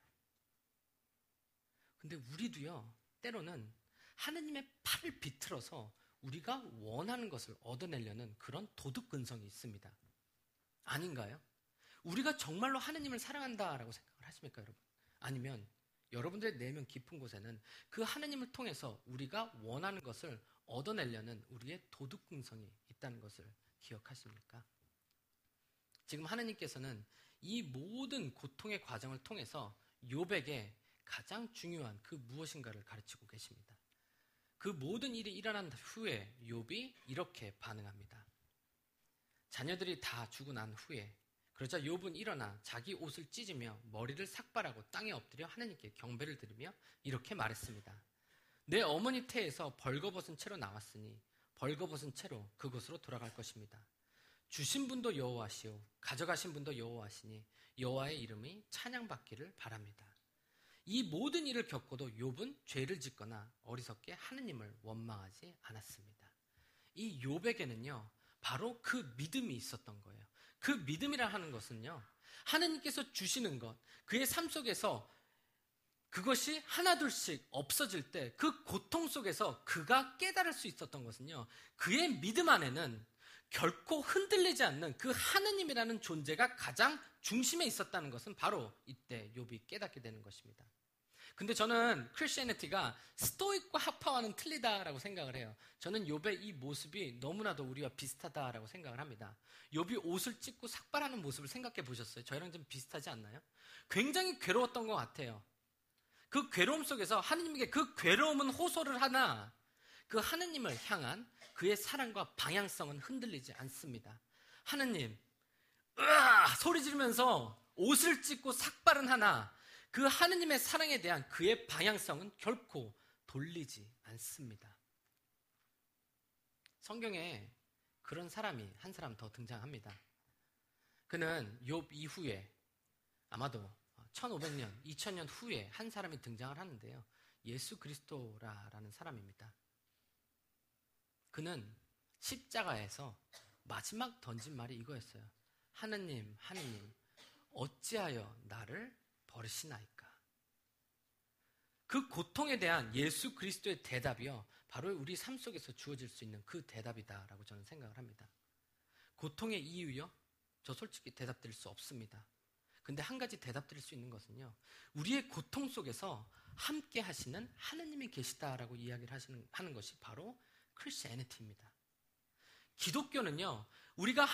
근데 우리도요, 때로는 하느님의 팔을 비틀어서 우리가 원하는 것을 얻어내려는 그런 도덕 근성이 있습니다. 아닌가요? 우리가 정말로 하느님을 사랑한다라고 생각을 하십니까, 여러분? 아니면 여러분들의 내면 깊은 곳에는 그 하느님을 통해서 우리가 원하는 것을 얻어내려는 우리의 도덕 근성이 있다는 것을 기억하십니까? 지금 하느님께서는 이 모든 고통의 과정을 통해서 욥에게 가장 중요한 그 무엇인가를 가르치고 계십니다. 그 모든 일이 일어난 후에 욥이 이렇게 반응합니다. 자녀들이 다 죽고 난 후에 그러자 욥은 일어나 자기 옷을 찢으며 머리를 삭발하고 땅에 엎드려 하나님께 경배를 드리며 이렇게 말했습니다. 내 어머니 태에서 벌거벗은 채로 나왔으니 벌거벗은 채로 그곳으로 돌아갈 것입니다. 주신 분도 여호와시오 가져가신 분도 여호와시니 여호와의 이름이 찬양받기를 바랍니다. 이 모든 일을 겪고도 욥은 죄를 짓거나 어리석게 하느님을 원망하지 않았습니다. 이 욥에게는요, 바로 그 믿음이 있었던 거예요. 그 믿음이라 하는 것은요, 하느님께서 주시는 것, 그의 삶 속에서 그것이 하나둘씩 없어질 때 그 고통 속에서 그가 깨달을 수 있었던 것은요, 그의 믿음 안에는 결코 흔들리지 않는 그 하느님이라는 존재가 가장 중심에 있었다는 것은 바로 이때 욥이 깨닫게 되는 것입니다. 근데 저는 크리스티애니티가 스토익과 합파와는 틀리다라고 생각을 해요. 저는 욥의 이 모습이 너무나도 우리와 비슷하다라고 생각을 합니다. 욥이 옷을 찢고 삭발하는 모습을 생각해 보셨어요? 저희랑 좀 비슷하지 않나요? 굉장히 괴로웠던 것 같아요. 그 괴로움 속에서 하느님에게 그 괴로움은 호소를 하나 그 하느님을 향한 그의 사랑과 방향성은 흔들리지 않습니다. 하느님, 으아! 소리 지르면서 옷을 찢고 삭발은 하나 그 하느님의 사랑에 대한 그의 방향성은 결코 돌리지 않습니다. 성경에 그런 사람이 한 사람 더 등장합니다. 그는 욥 이후에 아마도 1500년, 2000년 후에 한 사람이 등장을 하는데요. 예수 그리스도라는 사람입니다. 그는 십자가에서 마지막 던진 말이 이거였어요. 하느님, 하느님, 어찌하여 나를 버리시나이까? 그 고통에 대한 예수 그리스도의 대답이요, 바로 우리 삶 속에서 주어질 수 있는 그 대답이다라고 저는 생각을 합니다. 고통의 이유요? 저 솔직히 대답 드릴 수 없습니다. 근데 한 가지 대답 드릴 수 있는 것은요, 우리의 고통 속에서 함께 하시는 하느님이 계시다라고 이야기를 하는 것이 바로 크리스티애니티입니다. 기독교는요, 우리가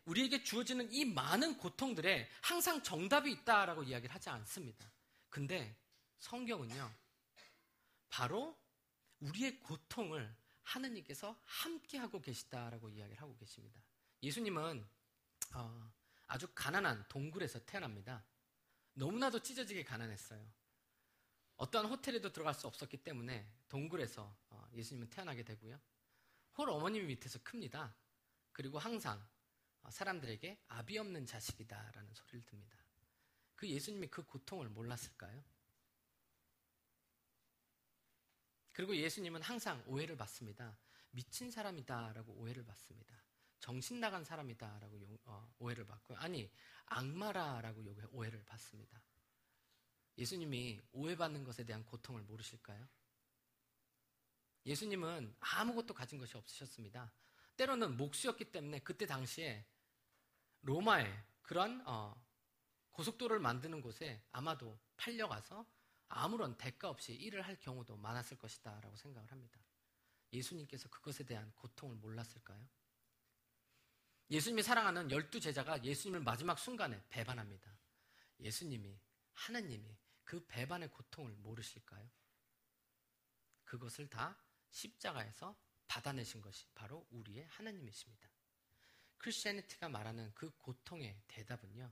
우리에게 주어지는 이 많은 고통들에 항상 정답이 있다라고 이야기를 하지 않습니다. 근데 성경은요, 바로 우리의 고통을 하느님께서 함께하고 계시다라고 이야기를 하고 계십니다. 예수님은 아주 가난한 동굴에서 태어납니다. 너무나도 찢어지게 가난했어요. 어떠한 호텔에도 들어갈 수 없었기 때문에 동굴에서 예수님은 태어나게 되고요. 홀 어머님 밑에서 큽니다. 그리고 항상 사람들에게 아비 없는 자식이다라는 소리를 듭니다. 그 예수님이 그 고통을 몰랐을까요? 그리고 예수님은 항상 오해를 받습니다. 미친 사람이다라고 오해를 받습니다. 정신 나간 사람이다라고 오해를 받고요. 아니, 악마라라고 오해를 받습니다. 예수님이 오해받는 것에 대한 고통을 모르실까요? 예수님은 아무것도 가진 것이 없으셨습니다. 때로는 목수였기 때문에 그때 당시에 로마의 그런 고속도로를 만드는 곳에 아마도 팔려가서 아무런 대가 없이 일을 할 경우도 많았을 것이다 라고 생각을 합니다. 예수님께서 그것에 대한 고통을 몰랐을까요? 예수님이 사랑하는 12제자가 예수님을 마지막 순간에 배반합니다. 예수님이, 하느님이 그 배반의 고통을 모르실까요? 그것을 다 십자가에서 받아내신 것이 바로 우리의 하느님이십니다. 크리스티애니티가 말하는 그 고통의 대답은요,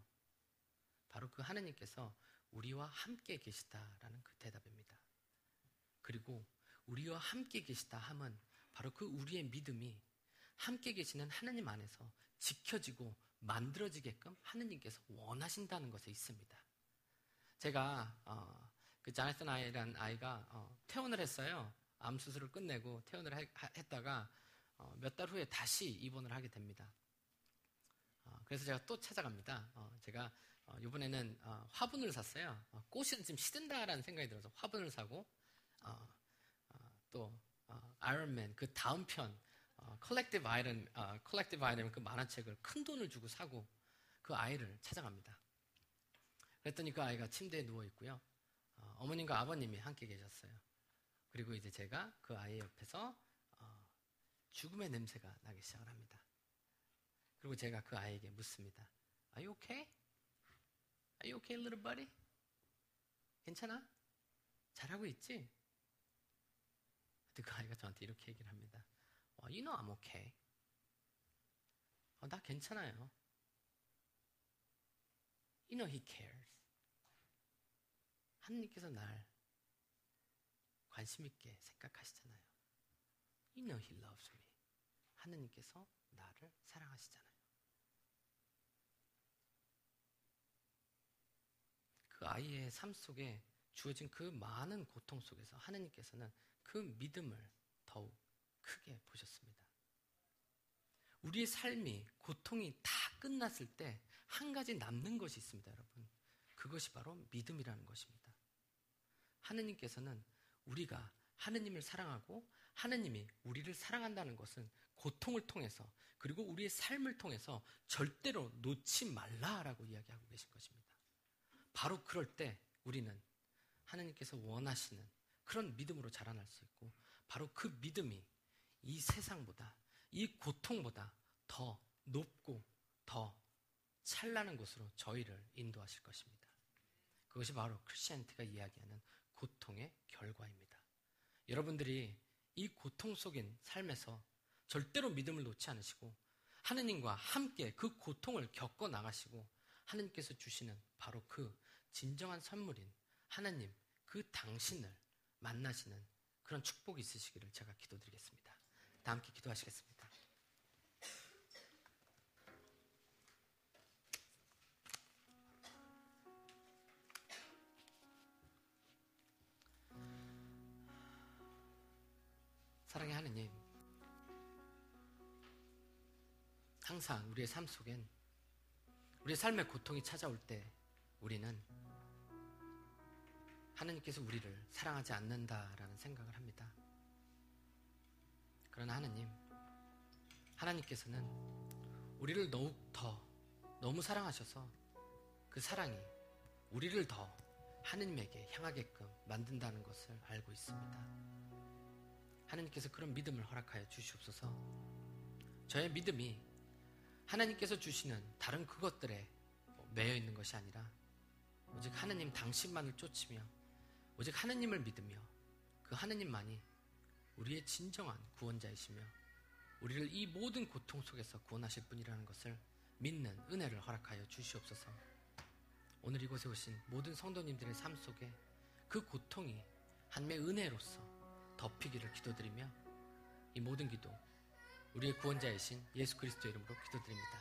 바로 그 하느님께서 우리와 함께 계시다라는 그 대답입니다. 그리고 우리와 함께 계시다 함은 바로 그 우리의 믿음이 함께 계시는 하나님 안에서 지켜지고 만들어지게끔 하느님께서 원하신다는 것에 있습니다. 제가 그 자네슨 아이라는 아이가 퇴원을 했어요. 암 수술을 끝내고 퇴원을 했다가 몇 달 후에 다시 입원을 하게 됩니다. 그래서 제가 또 찾아갑니다. 제가 이번에는 화분을 샀어요. 꽃이 지금 시든다라는 생각이 들어서 화분을 사고 또 아이언맨 그 다음 편 컬렉티브 아이템 그 만화책을 큰 돈을 주고 사고 그 아이를 찾아갑니다. 그랬더니 그 아이가 침대에 누워 있고요. 어머님과 아버님이 함께 계셨어요. 그리고 이제 제가 그 아이 옆에서 죽음의 냄새가 나기 시작을 합니다. 그리고 제가 그 아이에게 묻습니다. Are you okay? Are you okay, little buddy? 괜찮아? 잘하고 있지? 그 아이가 저한테 이렇게 얘기를 합니다. You know I'm okay. 나 괜찮아요. You know he cares. 하느님께서 날 관심 있게 생각하시잖아요. You know he loves me. 하느님께서 나를 사랑하시잖아요. 그 아이의 삶 속에 주어진 그 많은 고통 속에서 하느님께서는 그 믿음을 더욱 크게 보셨습니다. 우리의 삶이 고통이 다 끝났을 때 한 가지 남는 것이 있습니다, 여러분. 그것이 바로 믿음이라는 것입니다. 하느님께서는 우리가 하느님을 사랑하고 하느님이 우리를 사랑한다는 것은 고통을 통해서 그리고 우리의 삶을 통해서 절대로 놓지 말라라고 이야기하고 계신 것입니다. 바로 그럴 때 우리는 하느님께서 원하시는 그런 믿음으로 자라날 수 있고 바로 그 믿음이 이 세상보다 이 고통보다 더 높고 더 찬란한 곳으로 저희를 인도하실 것입니다. 그것이 바로 크리스천티가 이야기하는 고통의 결과입니다. 여러분들이 이 고통 속인 삶에서 절대로 믿음을 놓지 않으시고 하느님과 함께 그 고통을 겪어 나가시고 하느님께서 주시는 바로 그 진정한 선물인 하나님 그 당신을 만나시는 그런 축복이 있으시기를 제가 기도드리겠습니다. 다 함께 기도하시겠습니다. 사랑의 하느님, 항상 우리의 삶 속엔 우리의 삶의 고통이 찾아올 때 우리는 하느님께서 우리를 사랑하지 않는다라는 생각을 합니다. 그러나 하나님께서는 우리를 너무 사랑하셔서 그 사랑이 우리를 더 하느님에게 향하게끔 만든다는 것을 알고 있습니다. 하나님께서 그런 믿음을 허락하여 주시옵소서. 저의 믿음이 하나님께서 주시는 다른 그것들에 매여 있는 것이 아니라 오직 하나님 당신만을 쫓으며 오직 하나님을 믿으며 그 하나님만이 우리의 진정한 구원자이시며 우리를 이 모든 고통 속에서 구원하실 분이라는 것을 믿는 은혜를 허락하여 주시옵소서. 오늘 이곳에 오신 모든 성도님들의 삶 속에 그 고통이 하나님의 은혜로서 덮이기를 기도드리며 이 모든 기도 우리의 구원자이신 예수 그리스도의 이름으로 기도드립니다.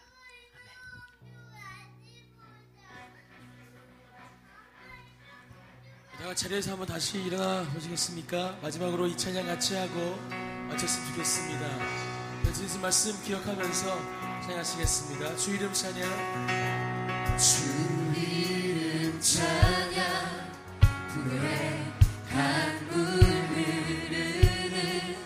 다 같이 자리에서 한번 다시 일어나 보시겠습니까? 마지막으로 이 찬양 같이 하고 마쳤으면 좋겠습니다. 주신 말씀 기억하면서 찬양하시겠습니다. 주 이름 찬양, 주 이름 찬양, 불의 강물 흐르는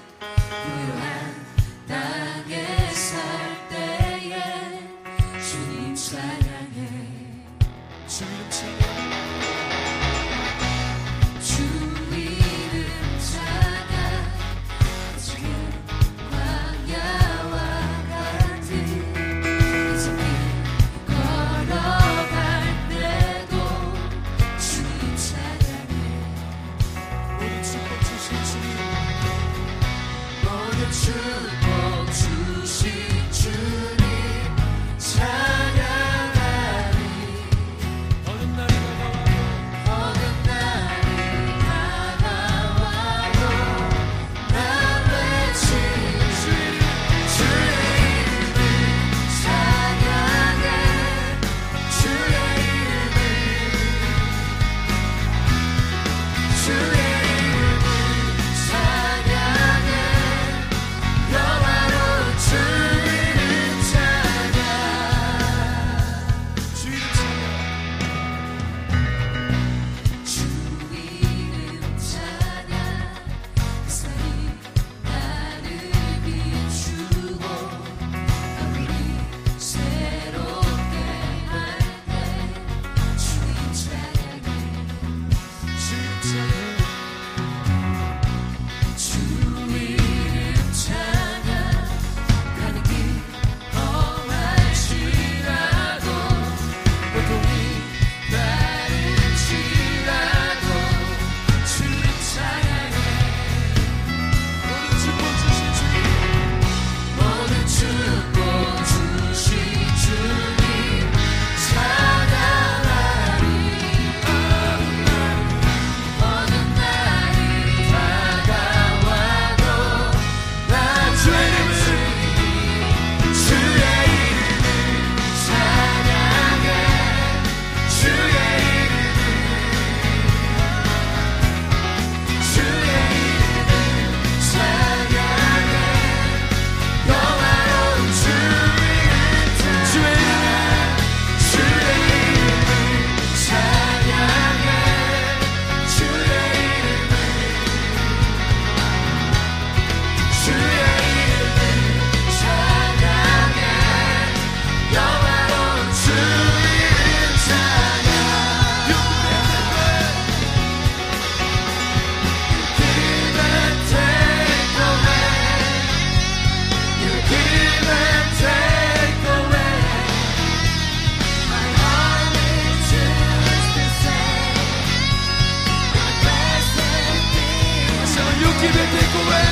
부요한 땅에 살 때에 주님 찬양해. 주 이름 찬양, 축복 주신 주님 찬양하리. 어느 날이 다가와도 take away.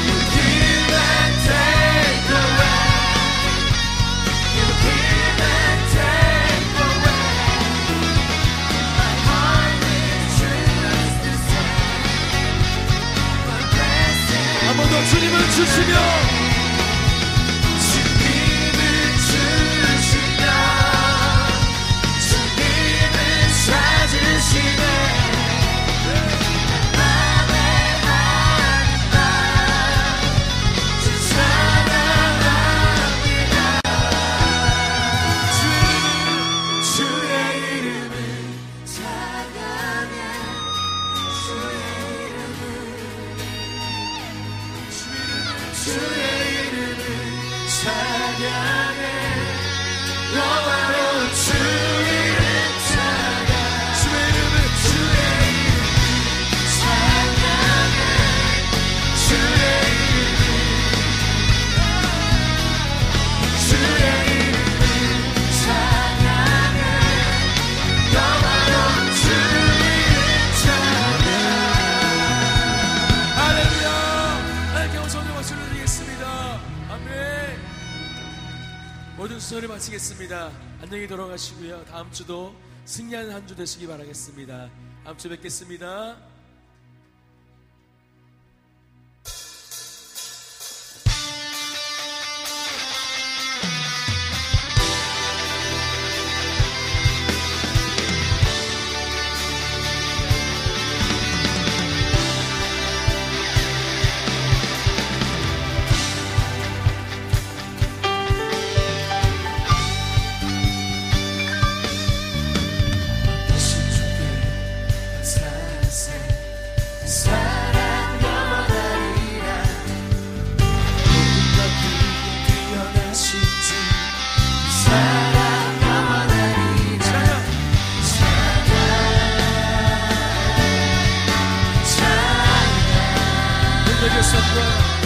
You give and take away. You give and take away. My heart will choose to say, my blessed. 한 번 더 주님을 주시며 주님을 주시며 주님을 찾으시네. 맘에 하는 말 주 사랑합니다. 주의 이름을 찬양해. 주의 이름을 주의 이름을 찬양해. 영화로운 주 이름 찬양. 주의 이름을 찬양해. 주의 이름을 찬양해. 영화로운 주 이름 찬양. 할렐루야. 하나님께 영광과 박수를 드리겠습니다. 아멘. 모든 순서를 마치겠습니다. 안녕히 돌아가시고요. 다음 주도 승리하는 한 주 되시기 바라겠습니다. 다음 주 뵙겠습니다. 사랑 영원하리라. 모든 것 뛰어나신 주 사랑 영원하리라. 찬양 능력의 선과